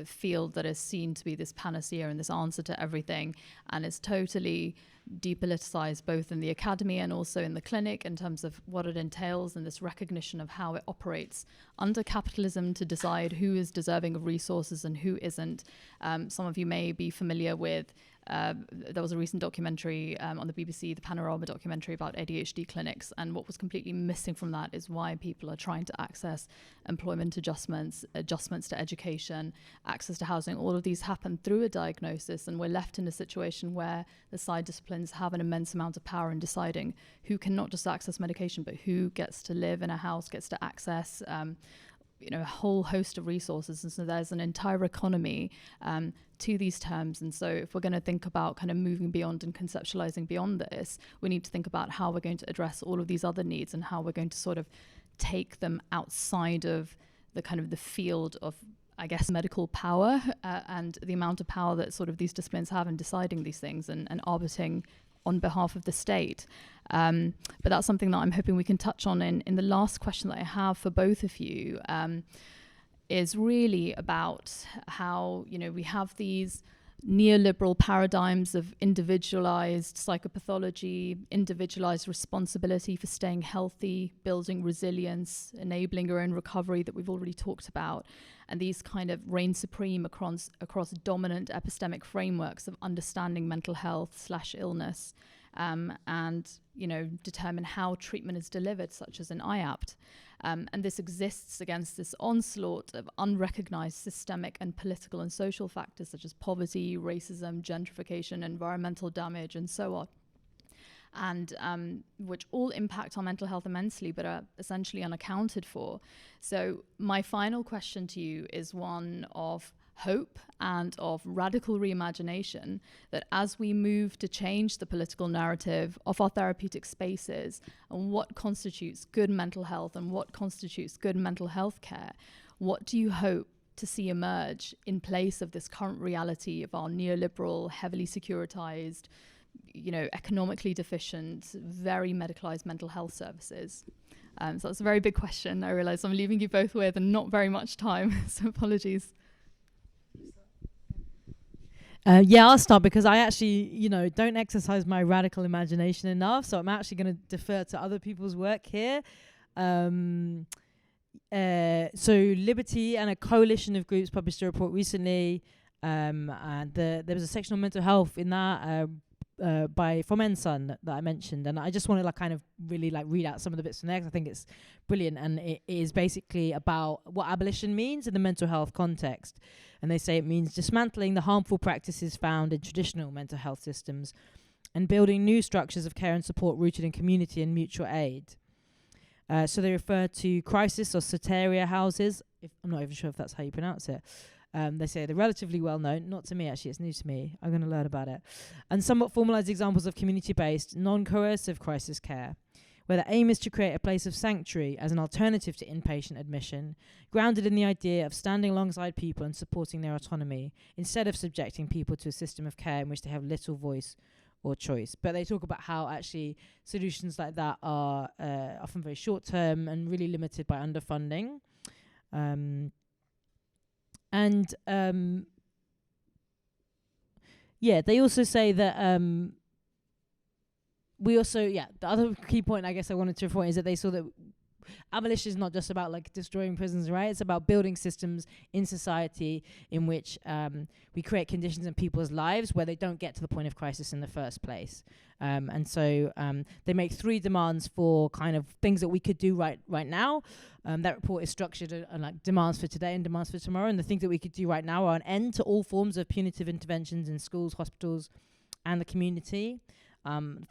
field that is seen to be this panacea and this answer to everything, and is totally depoliticized both in the academy and also in the clinic in terms of what it entails and this recognition of how it operates under capitalism to decide who is deserving of resources and who isn't. Some of you may be familiar with there was a recent documentary on the BBC, the Panorama documentary about ADHD clinics, and what was completely missing from that is why people are trying to access employment adjustments to education, access to housing. All of these happen through a diagnosis, and we're left in a situation where the side disciplines have an immense amount of power in deciding who can not just access medication, but who gets to live in a house, gets to access a whole host of resources. And so there's an entire economy to these terms. And so if we're going to think about kind of moving beyond and conceptualizing beyond this, we need to think about how we're going to address all of these other needs and how we're going to sort of take them outside of the kind of the field of, I guess, medical power and the amount of power that sort of these disciplines have in deciding these things and arbitrating on behalf of the state. But that's something that I'm hoping we can touch on in the last question that I have for both of you, is really about how, we have these neoliberal paradigms of individualized psychopathology, individualized responsibility for staying healthy, building resilience, enabling your own recovery that we've already talked about. And these kind of reign supreme across dominant epistemic frameworks of understanding mental health / illness, and, determine how treatment is delivered, such as in IAPT. And this exists against this onslaught of unrecognized systemic and political and social factors such as poverty, racism, gentrification, environmental damage, and so on. And which all impact our mental health immensely, but are essentially unaccounted for. So my final question to you is one of hope and of radical reimagination, that as we move to change the political narrative of our therapeutic spaces and what constitutes good mental health and what constitutes good mental health care, what do you hope to see emerge in place of this current reality of our neoliberal, heavily securitized, economically deficient, very medicalized mental health services? So that's a very big question. I realize I'm leaving you both with and not very much time, so apologies. I'll start because I actually, don't exercise my radical imagination enough. So I'm actually going to defer to other people's work here. So Liberty and a coalition of groups published a report recently, and there was a section on mental health in that from Ensign that I mentioned, and I just want to kind of really read out some of the bits from there because I think it's brilliant, and it is basically about what abolition means in the mental health context. And they say it means dismantling the harmful practices found in traditional mental health systems and building new structures of care and support rooted in community and mutual aid. So they refer to crisis or soteria houses. I'm not even sure if that's how you pronounce it. They say they're relatively well known. Not to me, actually. It's new to me. I'm going to learn about it. And somewhat formalized examples of community-based, non-coercive crisis care, where the aim is to create a place of sanctuary as an alternative to inpatient admission, grounded in the idea of standing alongside people and supporting their autonomy, instead of subjecting people to a system of care in which they have little voice or choice. But they talk about how actually solutions like that are often very short-term and really limited by underfunding. They also say that the other key point I guess I wanted to report is that they saw that abolition is not just about destroying prisons, right? It's about building systems in society in which we create conditions in people's lives where they don't get to the point of crisis in the first place. So they make 3 demands for kind of things that we could do right now. That report is structured on demands for today and demands for tomorrow. And the things that we could do right now are an end to all forms of punitive interventions in schools, hospitals, and the community.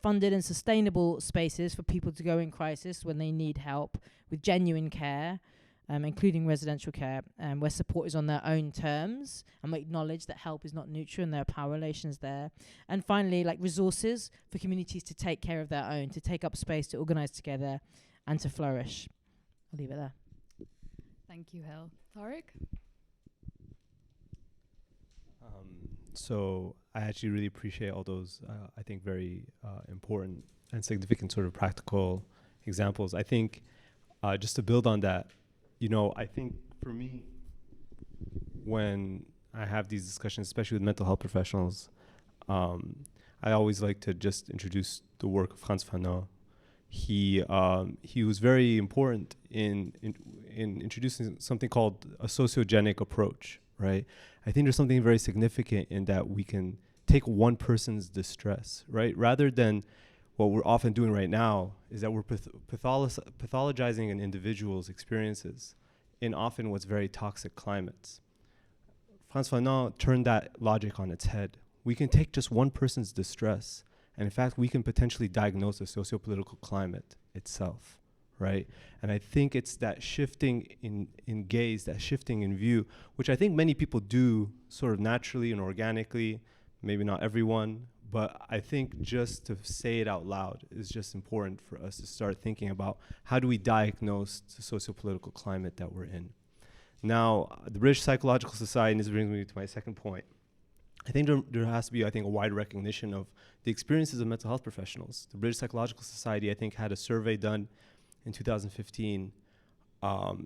Funded and sustainable spaces for people to go in crisis when they need help with genuine care, including residential care, where support is on their own terms, and we acknowledge that help is not neutral and there are power relations there. And finally, resources for communities to take care of their own, to take up space, to organize together, and to flourish. I'll leave it there. Thank you, Hill. Tarek? So I actually really appreciate all those, I think, very important and significant sort of practical examples. I think just to build on that, I think for me, when I have these discussions, especially with mental health professionals, I always like to just introduce the work of Frantz Fanon. He was very important in introducing something called a sociogenic approach, right? I think there's something very significant in that we can take one person's distress, right? Rather than what we're often doing right now is that we're pathologizing an individual's experiences in often what's very toxic climates. Frantz Fanon turned that logic on its head. We can take just one person's distress, and in fact, we can potentially diagnose the sociopolitical climate itself, right? And I think it's that shifting in gaze, that shifting in view, which I think many people do sort of naturally and organically, maybe not everyone, but I think just to say it out loud is just important for us to start thinking about how do we diagnose the sociopolitical climate that we're in. Now, the British Psychological Society, and this brings me to my second point, I think there has to be, a wide recognition of the experiences of mental health professionals. The British Psychological Society, I think, had a survey done in 2015.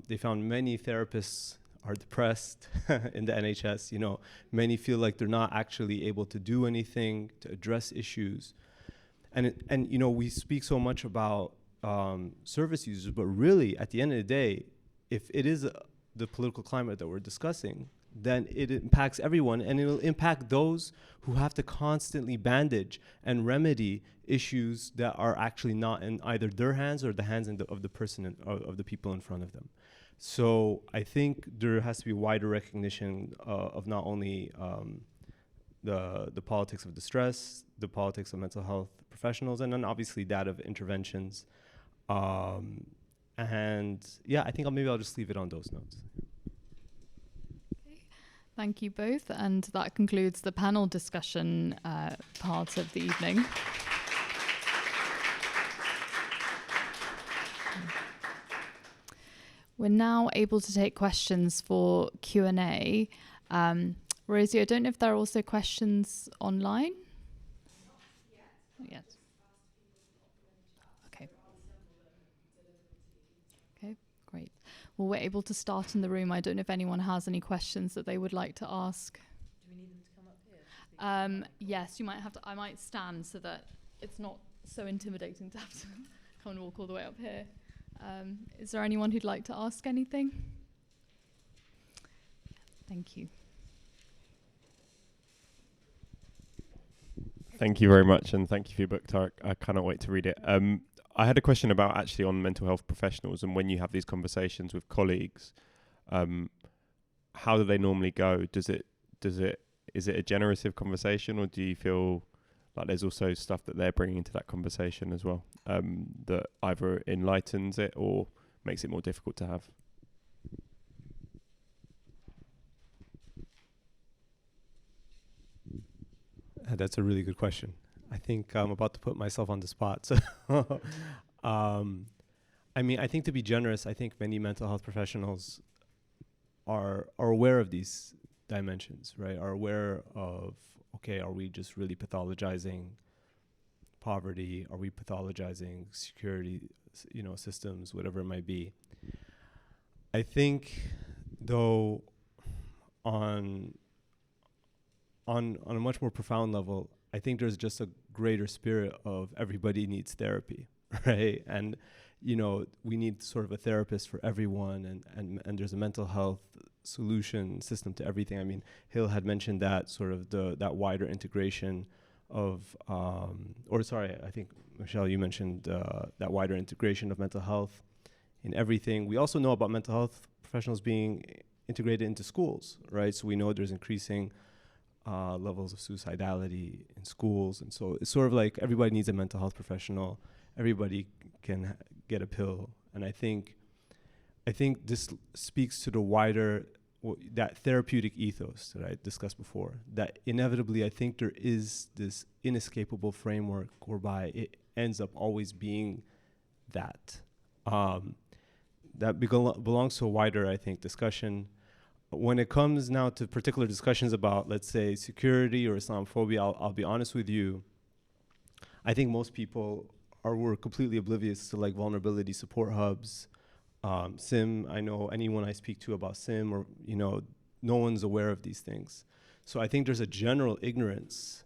They found many therapists are depressed in the NHS. Many feel like they're not actually able to do anything to address issues. And we speak so much about service users, but really, at the end of the day, if it is the political climate that we're discussing, then it impacts everyone, and it'll impact those who have to constantly bandage and remedy issues that are actually not in either their hands or the hands of the person of the people in front of them. So I think there has to be wider recognition of not only the politics of distress, the politics of mental health professionals, and then obviously that of interventions. I think maybe I'll just leave it on those notes. Thank you both, and that concludes the panel discussion part of the evening. We're now able to take questions for Q&A. Rosie, I don't know if there are also questions online? Yes. Okay. Okay, great. Well, we're able to start in the room. I don't know if anyone has any questions that they would like to ask. Do we need them to come up here? Yes, you might have to. I might stand so that it's not so intimidating to have to come and walk all the way up here. Is there anyone who'd like to ask anything? Thank you. Thank you very much, and thank you for your book, Tarek. I cannot wait to read it. I had a question about actually on mental health professionals, and when you have these conversations with colleagues, how do they normally go? Is it a generative conversation, or do you feel like there's also stuff that they're bringing into that conversation as well, that either enlightens it or makes it more difficult to have? That's a really good question. I think I'm about to put myself on the spot. So, I mean, I think to be generous, I think many mental health professionals are aware of these dimensions, right? Are aware of, okay, are we just really pathologizing poverty? Are we pathologizing security, systems, whatever it might be? I think, though, on a much more profound level, I think there's just a greater spirit of everybody needs therapy, right? And, we need sort of a therapist for everyone, and there's a mental health solution system to everything. I mean, Hill had mentioned that sort of that wider integration of, I think, Mashal, you mentioned that wider integration of mental health in everything. We also know about mental health professionals being integrated into schools, right? So we know there's increasing levels of suicidality in schools, and so it's sort of like everybody needs a mental health professional. Everybody can get a pill, and I think this speaks to the wider that therapeutic ethos that I discussed before. That inevitably, I think there is this inescapable framework whereby it ends up always being that belongs to a wider, I think, discussion. When it comes now to particular discussions about, let's say, security or Islamophobia, I'll be honest with you. I think most people were completely oblivious to like vulnerability support hubs, SIM. I know anyone I speak to about SIM, or no one's aware of these things. So I think there's a general ignorance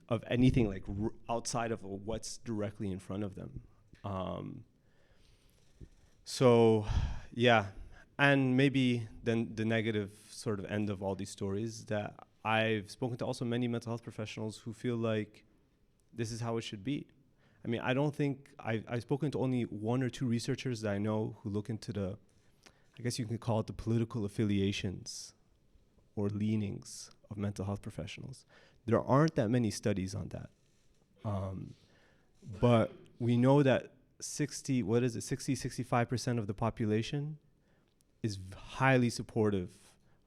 of anything like outside of what's directly in front of them. So, yeah. And maybe then the negative sort of end of all these stories, that I've spoken to also many mental health professionals who feel like this is how it should be. I mean, I don't think I've spoken to only one or two researchers that I know who look into I guess you can call it the political affiliations or leanings of mental health professionals. There aren't that many studies on that. But we know that 65% of the population is highly supportive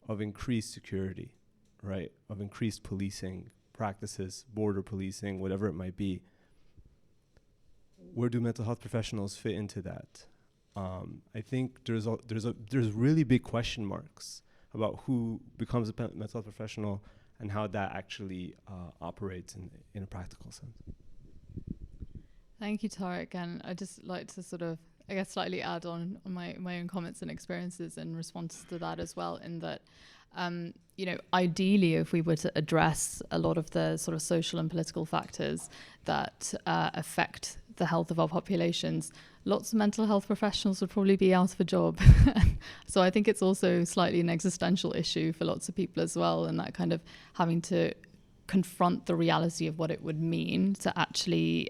of increased security, right? Of increased policing practices, border policing, whatever it might be. Where do mental health professionals fit into that? I think there's really big question marks about who becomes a mental health professional and how that actually operates in a practical sense. Thank you, Tarek. And I'd just like to sort of, I guess, slightly add on my own comments and experiences in response to that as well, in that, ideally, if we were to address a lot of the sort of social and political factors that affect the health of our populations, lots of mental health professionals would probably be out of a job. So I think it's also slightly an existential issue for lots of people as well, and that kind of having to confront the reality of what it would mean to actually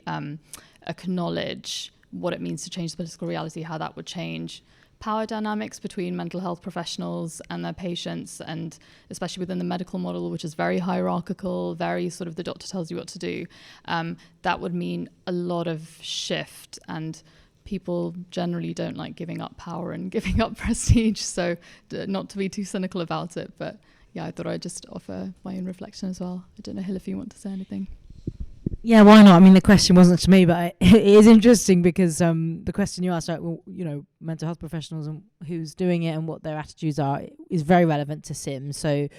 acknowledge what it means to change the political reality, how that would change power dynamics between mental health professionals and their patients, and especially within the medical model, which is very hierarchical, very sort of the doctor tells you what to do. That would mean a lot of shift, and people generally don't like giving up power and giving up prestige. So not to be too cynical about it, but yeah, I thought I'd just offer my own reflection as well. I don't know, Hill, if you want to say anything. Yeah, why not? I mean, the question wasn't to me, but it is interesting because the question you asked, right, well, mental health professionals and who's doing it and what their attitudes are, is very relevant to SIM. So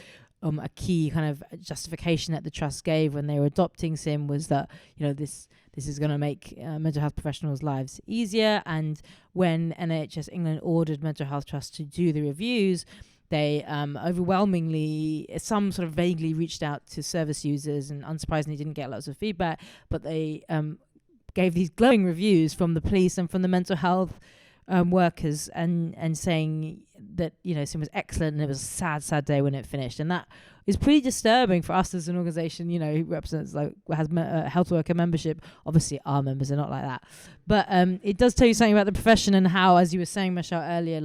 a key kind of justification that the trust gave when they were adopting SIM was that, this is going to make mental health professionals' lives easier. And when NHS England ordered mental health trusts to do the reviews, they overwhelmingly, some sort of vaguely reached out to service users and unsurprisingly didn't get lots of feedback, but they gave these glowing reviews from the police and from the mental health workers and saying that, SIM was excellent, and it was a sad day when it finished. And that is pretty disturbing for us as an organisation, who represents, has health worker membership. Obviously our members are not like that. But it does tell you something about the profession and how, as you were saying, Mashal, earlier,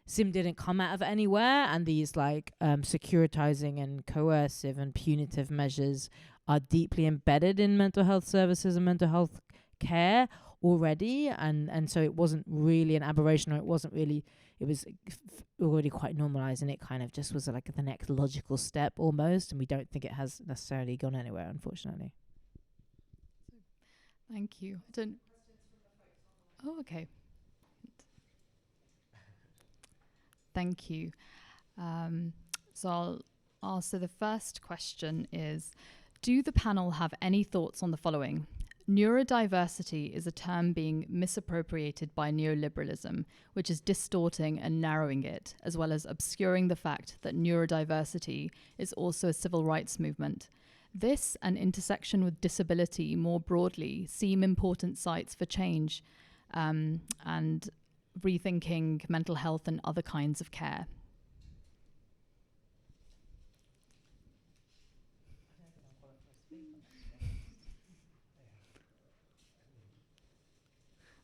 SIM didn't come out of anywhere, and these securitizing and coercive and punitive measures are deeply embedded in mental health services and mental health care already, and so it wasn't really an aberration, or it was already quite normalized, and it kind of just was the next logical step almost, and we don't think it has necessarily gone anywhere, unfortunately. Thank you. Okay. Thank you. So I'll answer the first question is, do the panel have any thoughts on the following? Neurodiversity is a term being misappropriated by neoliberalism, which is distorting and narrowing it, as well as obscuring the fact that neurodiversity is also a civil rights movement. This and intersection with disability more broadly seem important sites for change and rethinking mental health and other kinds of care.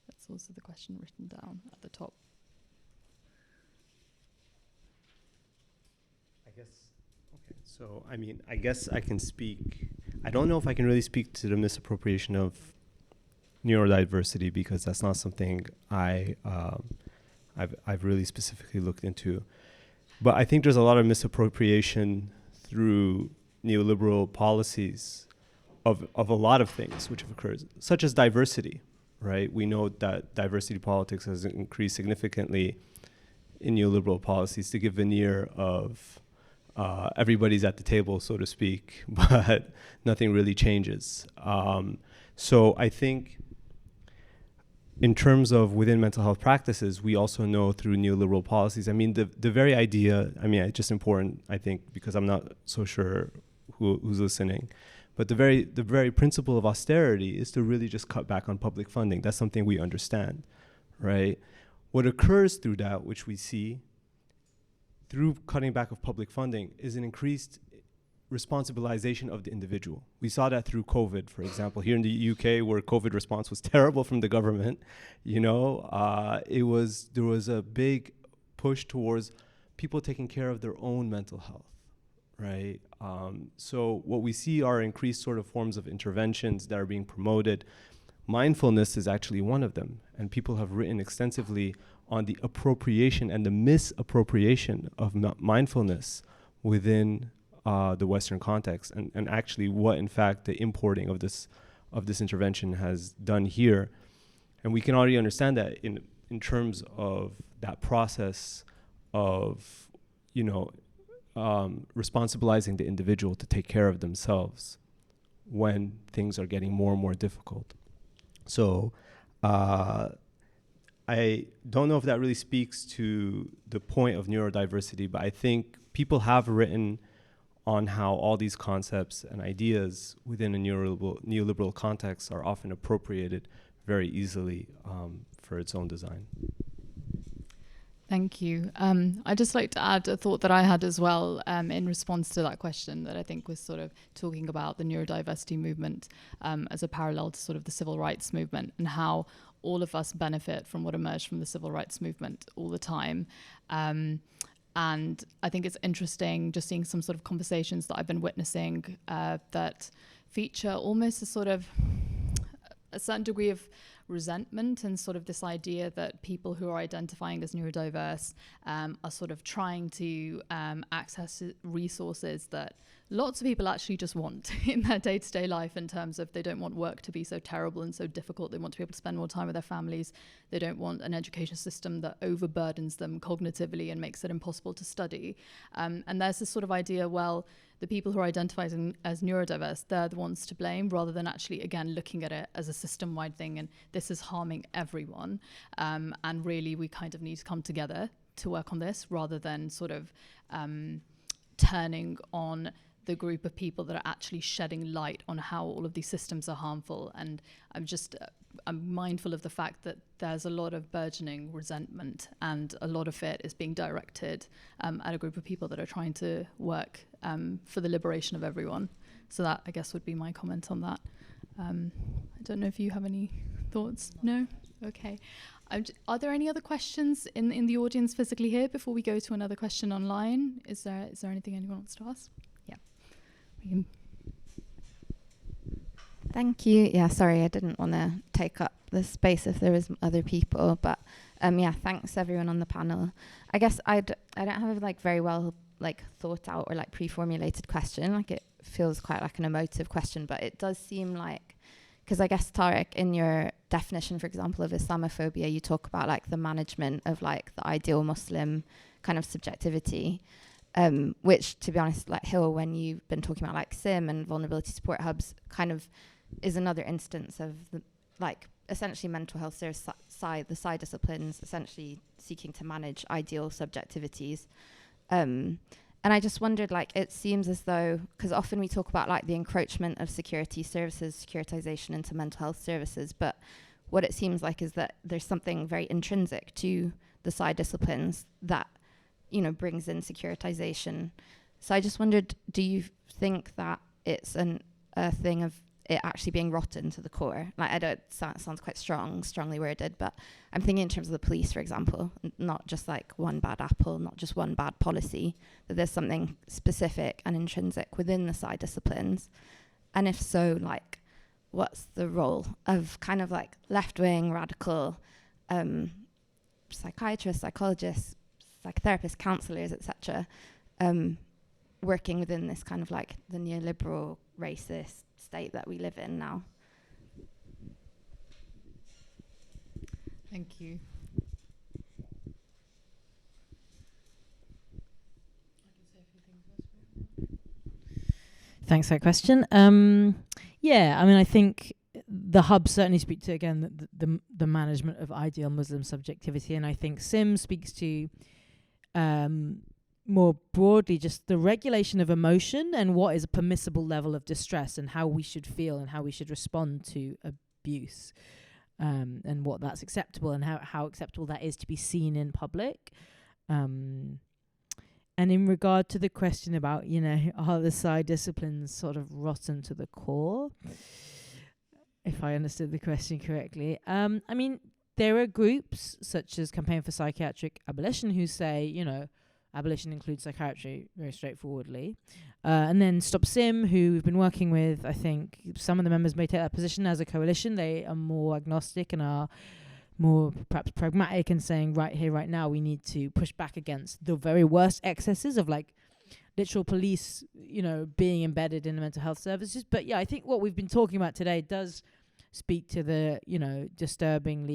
That's also the question written down at the top. I guess I can speak. I don't know if I can really speak to the misappropriation of neurodiversity, because that's not something I've really specifically looked into. But I think there's a lot of misappropriation through neoliberal policies of a lot of things which have occurred, such as diversity, right? We know that diversity politics has increased significantly in neoliberal policies to give veneer of everybody's at the table, so to speak, but nothing really changes. So I think in terms of within mental health practices, we also know through neoliberal policies, the very idea, it's just important, I think, because I'm not so sure who's listening, but the very principle of austerity is to really just cut back on public funding. That's something we understand, right? What occurs through that, which we see through cutting back of public funding, is an increased responsibilization of the individual. We saw that through COVID, for example, here in the UK, where COVID response was terrible from the government. There was a big push towards people taking care of their own mental health, right? So what we see are increased sort of forms of interventions that are being promoted. Mindfulness is actually one of them, and people have written extensively on the appropriation and the misappropriation of mindfulness within the Western context, and actually what, in fact, the importing of this intervention has done here. And we can already understand that in terms of that process of, responsibilizing the individual to take care of themselves when things are getting more and more difficult. So I don't know if that really speaks to the point of neurodiversity, but I think people have written on how all these concepts and ideas within a neoliberal context are often appropriated very easily for its own design. Thank you. I'd just like to add a thought that I had as well in response to that question, that I think was sort of talking about the neurodiversity movement as a parallel to sort of the civil rights movement, and how all of us benefit from what emerged from the civil rights movement all the time. And I think it's interesting just seeing some sort of conversations that I've been witnessing that feature almost a certain degree of resentment and sort of this idea that people who are identifying as neurodiverse are sort of trying to access resources that lots of people actually just want in their day-to-day life, in terms of they don't want work to be so terrible and so difficult. They want to be able to spend more time with their families. They don't want an education system that overburdens them cognitively and makes it impossible to study. And there's this sort of idea, well, the people who are identifying as neurodiverse, they're the ones to blame, rather than actually, again, looking at it as a system-wide thing and this is harming everyone. And really, we kind of need to come together to work on this, rather than sort of turning on the group of people that are actually shedding light on how all of these systems are harmful. And I'm mindful of the fact that there's a lot of burgeoning resentment, and a lot of it is being directed at a group of people that are trying to work for the liberation of everyone. So that, I guess, would be my comment on that. I don't know if you have any thoughts. No? Okay. Are there any other questions in the audience physically here before we go to another question online? Is there anything anyone wants to ask? Yeah. Thank you. Yeah, sorry, I didn't want to take up the space if there was other people, but yeah, thanks everyone on the panel. I guess I don't have like very well like thought out or like pre-formulated question. Like it feels quite like an emotive question, but it does seem like, because I guess Tarek, in your definition, for example, of Islamophobia, you talk about like the management of like the ideal Muslim kind of subjectivity. Which, to be honest, like Hill, when you've been talking about like SIM and vulnerability support hubs, kind of is another instance of the, like essentially mental health service side, the side disciplines essentially seeking to manage ideal subjectivities. And I just wondered, like, it seems as though, because often we talk about like the encroachment of security services, securitization into mental health services, but what it seems like is that there's something very intrinsic to the side disciplines that, you know, brings in securitization. So I just wondered, do you think that it's a thing of it actually being rotten to the core? Like, I don't, sounds quite strongly worded, but I'm thinking in terms of the police, for example, not just like one bad apple, not just one bad policy, that there's something specific and intrinsic within the side disciplines. And if so, like, what's the role of kind of like left-wing, radical psychiatrists, psychologists, psychotherapists, counsellors, etc., working within this kind of like the neoliberal, racist state that we live in now? Thank you. Thanks for that question. Yeah, I mean, I think the hubs certainly speak to, again, the management of ideal Muslim subjectivity, and I think SIM speaks to more broadly just the regulation of emotion and what is a permissible level of distress and how we should feel and how we should respond to abuse, and what that's acceptable and how acceptable that is to be seen in public. And in regard to the question about, you know, are the side disciplines sort of rotten to the core, if I understood the question correctly, I mean, there are groups such as Campaign for Psychiatric Abolition who say, you know, abolition includes psychiatry very straightforwardly. And then Stop Sim, who we've been working with, I think some of the members may take that position as a coalition. They are more agnostic and are more perhaps pragmatic and saying right here, right now, we need to push back against the very worst excesses of like literal police, you know, being embedded in the mental health services. But yeah, I think what we've been talking about today does speak to the, you know, disturbing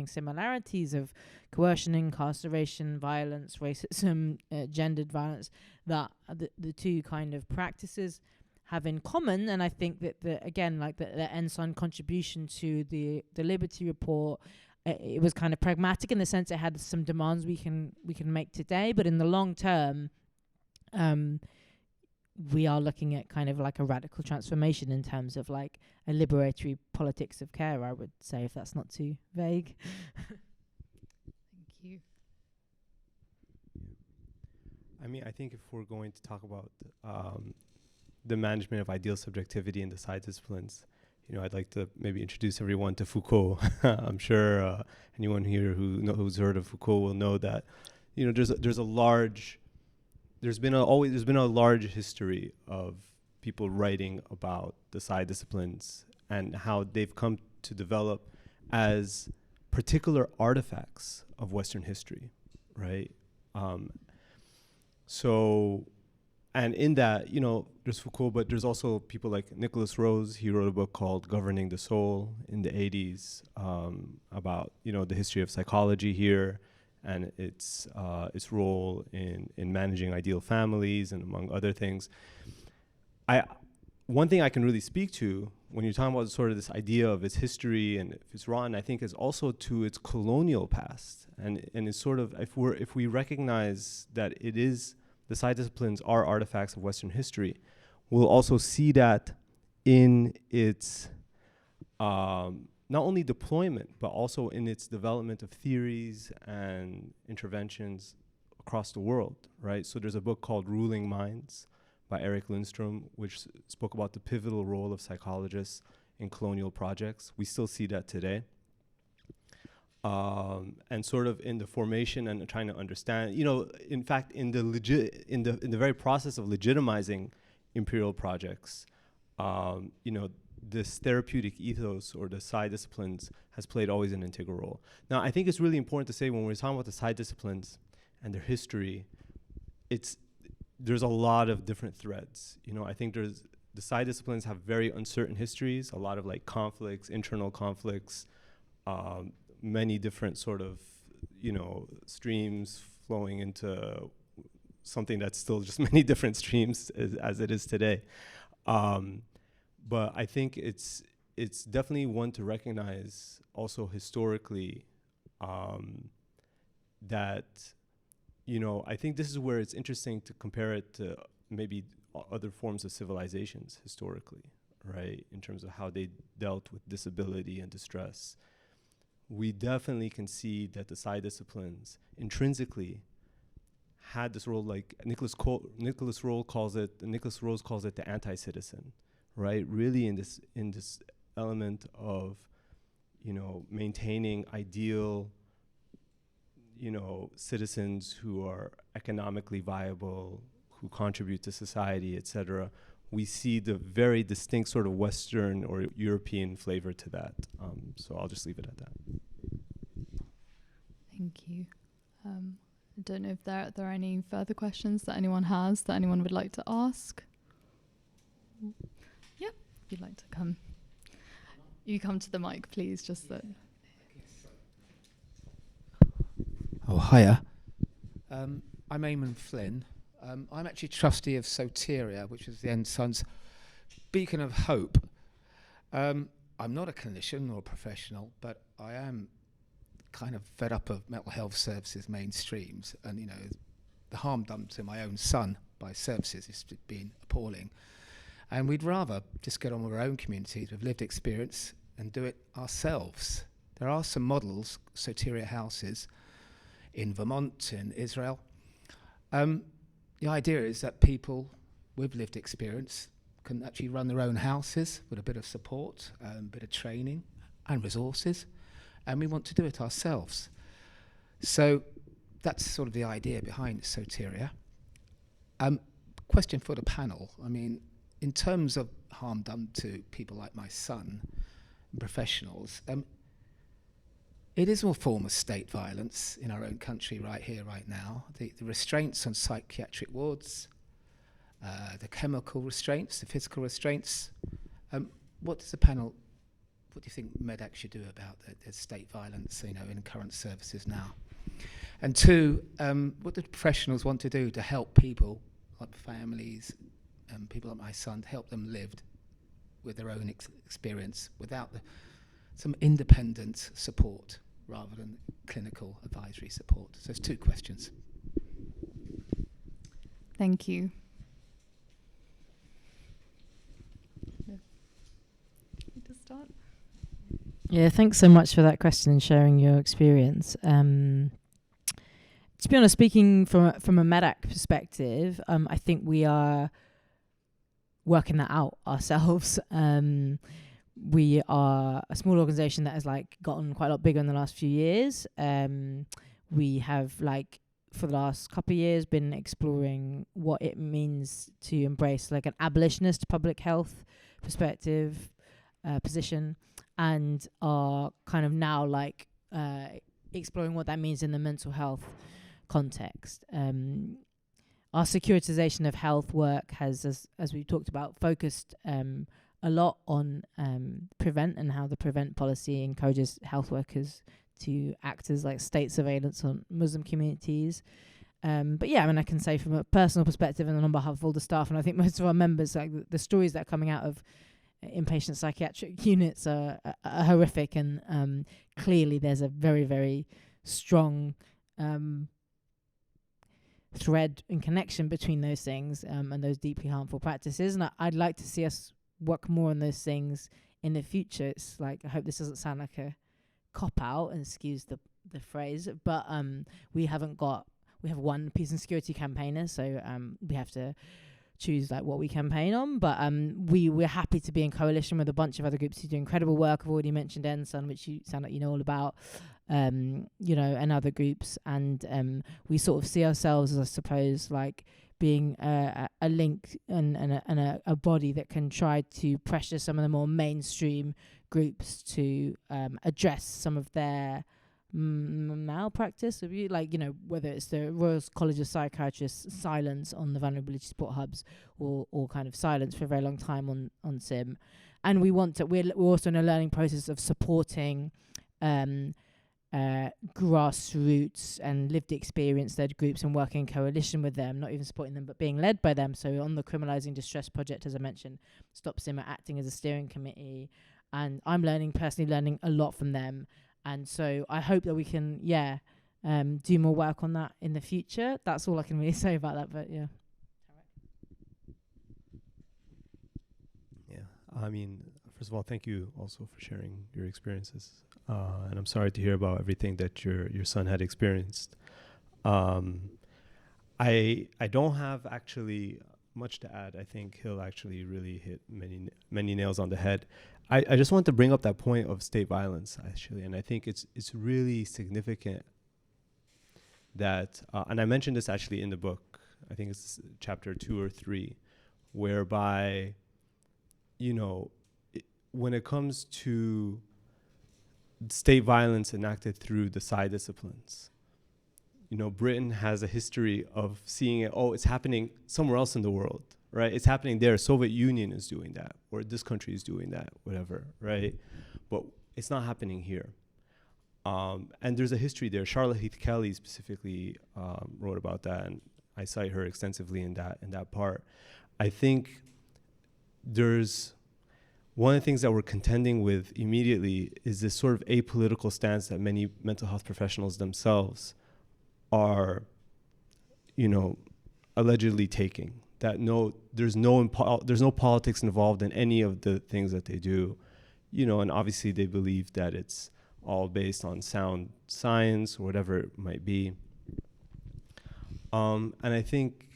similarities of coercion, incarceration, violence, racism, gendered violence, that the two kind of practices have in common. And I think that the Ensign contribution to the Liberty Report, it was kind of pragmatic in the sense it had some demands we can make today, but in the long term, we are looking at kind of like a radical transformation in terms of like a liberatory politics of care, I would say, if that's not too vague. Thank you. I mean, I think if we're going to talk about the management of ideal subjectivity in the side disciplines, you know, I'd like to maybe introduce everyone to Foucault. I'm sure anyone here who's heard of Foucault will know that, you know, there's been a large history of people writing about the side disciplines and how they've come to develop as particular artifacts of Western history, right? And in that, there's Foucault, but there's also people like Nicholas Rose. He wrote a book called Governing the Soul in the 80s about, the history of psychology here and its role in managing ideal families and among other things. One thing I can really speak to when you're talking about sort of this idea of its history and if it's rotten, I think is also to its colonial past. And it's sort of, if we recognize that it is, the side disciplines are artifacts of Western history, we'll also see that in its not only deployment, but also in its development of theories and interventions across the world, right? So there's a book called Ruling Minds by Eric Lindstrom, which spoke about the pivotal role of psychologists in colonial projects. We still see that today. And sort of in the formation and trying to understand, in fact, in the very process of legitimizing imperial projects, this therapeutic ethos or the side disciplines has played always an integral role. Now, I think it's really important to say when we're talking about the side disciplines and their history, there's a lot of different threads. I think the side disciplines have very uncertain histories, a lot of like conflicts, internal conflicts, many different sort of, streams flowing into something that's still just many different streams as it is today. But I think it's definitely one to recognize also historically that, I think this is where it's interesting to compare it to maybe other forms of civilizations historically, right? In terms of how they dealt with disability and distress. We definitely can see that the side disciplines intrinsically had this role, like Nicholas Rose calls it the anti-citizen, right? Really in this element of, maintaining ideal, citizens who are economically viable, who contribute to society, etc. We see the very distinct sort of Western or European flavor to that. So I'll just leave it at that. Thank you. I don't know if there are any further questions that anyone has that anyone would like to ask. Yeah, if you'd like to come. You come to the mic, please, just that. Oh, hiya. I'm Eamon Flynn. I'm actually trustee of Soteria, which is the Ensign's beacon of hope. I'm not a clinician or a professional, but I am kind of fed up of mental health services mainstreams, and the harm done to my own son by services has been appalling. And we'd rather just get on with our own communities with lived experience and do it ourselves. There are some models, Soteria houses, in Vermont, in Israel. The idea is that people with lived experience can actually run their own houses with a bit of support, a bit of training and resources, and we want to do it ourselves. So that's sort of the idea behind Soteria. Question for the panel. I mean, in terms of harm done to people like my son and professionals, it is a form of state violence in our own country right here, right now. The restraints on psychiatric wards, the chemical restraints, the physical restraints. What do you think Medact should do about the state violence, in current services now? And two, what do professionals want to do to help people, like families, people like my son, to help them live with their own experience without some independent support, rather than clinical advisory support? So there's two questions. Thank you. To start? Yeah, thanks so much for that question and sharing your experience. To be honest, speaking from a Medact perspective, I think we are working that out ourselves. We are a small organisation that has gotten quite a lot bigger in the last few years. We have for the last couple of years been exploring what it means to embrace an abolitionist public health perspective, position, and are kind of now like exploring what that means in the mental health context. Our Securitization of Health work has, as we talked about, focused a lot on prevent and how the prevent policy encourages health workers to act as like state surveillance on Muslim communities. But yeah, I mean, I can say from a personal perspective and on behalf of all the staff, and I think most of our members, like the stories that are coming out of inpatient psychiatric units are horrific, and clearly there's a very, very strong thread and connection between those things and those deeply harmful practices. And I'd like to see us work more on those things in the future. It's like, I hope this doesn't sound like a cop-out, and excuse the phrase, but we have one peace and security campaigner, so we have to choose like what we campaign on, but we're happy to be in coalition with a bunch of other groups who do incredible work. I've already mentioned NSUN, which you sound like you know all about, and other groups, and we sort of see ourselves as, I suppose, like being a link and a body that can try to pressure some of the more mainstream groups to address some of their malpractice, whether it's the Royal College of Psychiatrists' silence on the vulnerability support hubs, or kind of silence for a very long time on SIM. And we're also in a learning process of supporting grassroots and lived experience-led groups and working in coalition with them, not even supporting them, but being led by them. So on the Criminalising Distress project, as I mentioned, Stop SIM are acting as a steering committee, and I'm personally learning a lot from them. And so I hope that we can, do more work on that in the future. That's all I can really say about that, but yeah. Yeah, I mean, first of all, thank you also for sharing your experiences. And I'm sorry to hear about everything that your son had experienced. I don't have actually much to add. I think he'll actually really hit many nails on the head. I just want to bring up that point of state violence, actually, and I think it's really significant that, and I mentioned this actually in the book, I think it's chapter 2 or 3, whereby, when it comes to state violence enacted through the psi disciplines, Britain has a history of seeing it, it's happening somewhere else in the world, right? It's happening there. Soviet Union is doing that, or this country is doing that, whatever, right? But it's not happening here. And there's a history there. Charlotte Heath Kelly specifically wrote about that, and I cite her extensively in that part. I think there's one of the things that we're contending with immediately is this sort of apolitical stance that many mental health professionals themselves are, allegedly taking. That there's no politics involved in any of the things that they do, and obviously they believe that it's all based on sound science or whatever it might be. And I think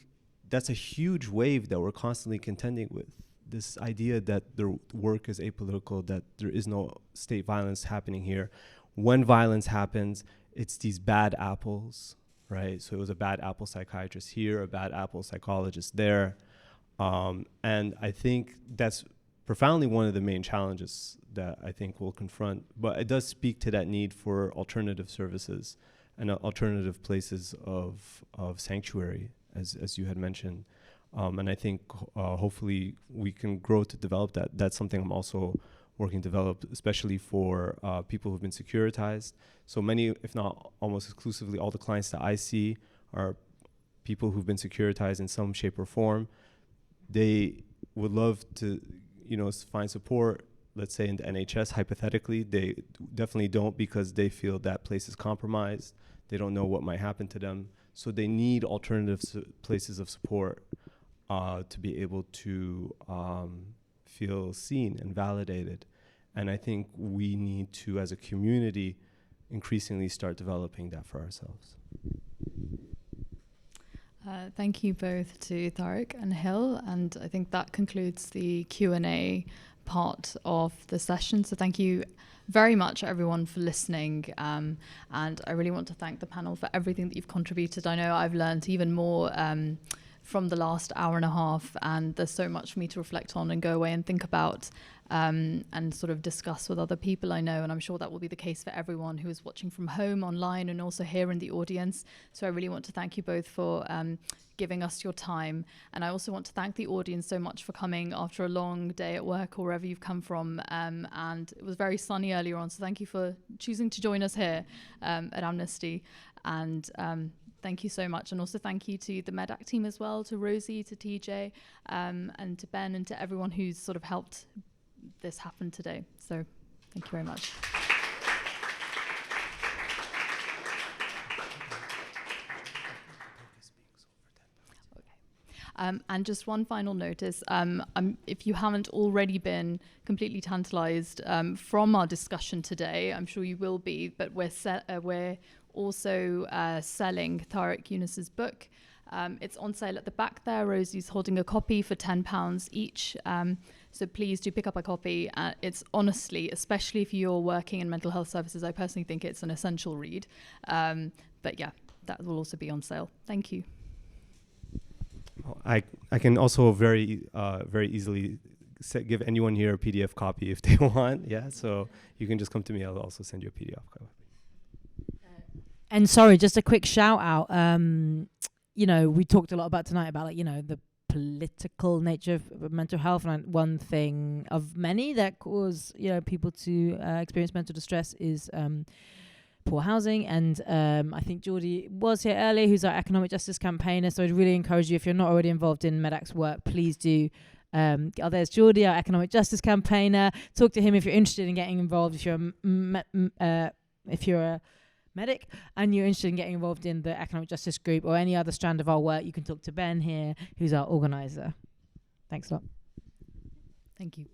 that's a huge wave that we're constantly contending with. This idea that their work is apolitical, that there is no state violence happening here. When violence happens, it's these bad apples, right? So it was a bad apple psychiatrist here, a bad apple psychologist there. And I think that's profoundly one of the main challenges that I think we'll confront. But it does speak to that need for alternative services and alternative places of sanctuary, as you had mentioned. And I think hopefully we can grow to develop that. That's something I'm also working to develop, especially for people who've been securitized. So many, if not almost exclusively, all the clients that I see are people who've been securitized in some shape or form. They would love to, find support, let's say in the NHS, hypothetically. They definitely don't, because they feel that place is compromised. They don't know what might happen to them. So they need alternative places of support to be able to feel seen and validated. And I think we need to, as a community, increasingly start developing that for ourselves. Thank you both to Tarek and Hill, and I think that concludes the Q&A part of the session. So thank you very much, everyone, for listening, and I really want to thank the panel for everything that you've contributed. I know I've learned even more from the last hour and a half, and there's so much for me to reflect on and go away and think about and sort of discuss with other people I know, and I'm sure that will be the case for everyone who is watching from home, online, and also here in the audience. So I really want to thank you both for giving us your time, and I also want to thank the audience so much for coming after a long day at work or wherever you've come from, and it was very sunny earlier on, so thank you for choosing to join us here at Amnesty, and thank you so much. And also thank you to the Medact team as well, to Rosie, to TJ, and to Ben, and to everyone who's sort of helped this happen today. So thank you very much. And just one final notice, if you haven't already been completely tantalized from our discussion today, I'm sure you will be, but we're also selling Tarek Younis's book. It's on sale at the back there. Rosie's holding a copy for £10 each. So please do pick up a copy. It's honestly, especially if you're working in mental health services, I personally think it's an essential read. But yeah, that will also be on sale. Thank you. I can also very easily give anyone here a PDF copy if they want. Yeah, so you can just come to me. I'll also send you a PDF copy. And sorry, just a quick shout out. You know, we talked a lot about tonight about, like, you know, the political nature of mental health, and one thing of many that cause, you know, people to experience mental distress is poor housing. And I think Geordie was here earlier, who's our economic justice campaigner. So I'd really encourage you, if you're not already involved in Medact's work, please do. There's Geordie, our economic justice campaigner. Talk to him if you're interested in getting involved. If you're a medic and you're interested in getting involved in the economic justice group or any other strand of our work, you can talk to Ben here, who's our organizer. Thanks a lot. Thank you.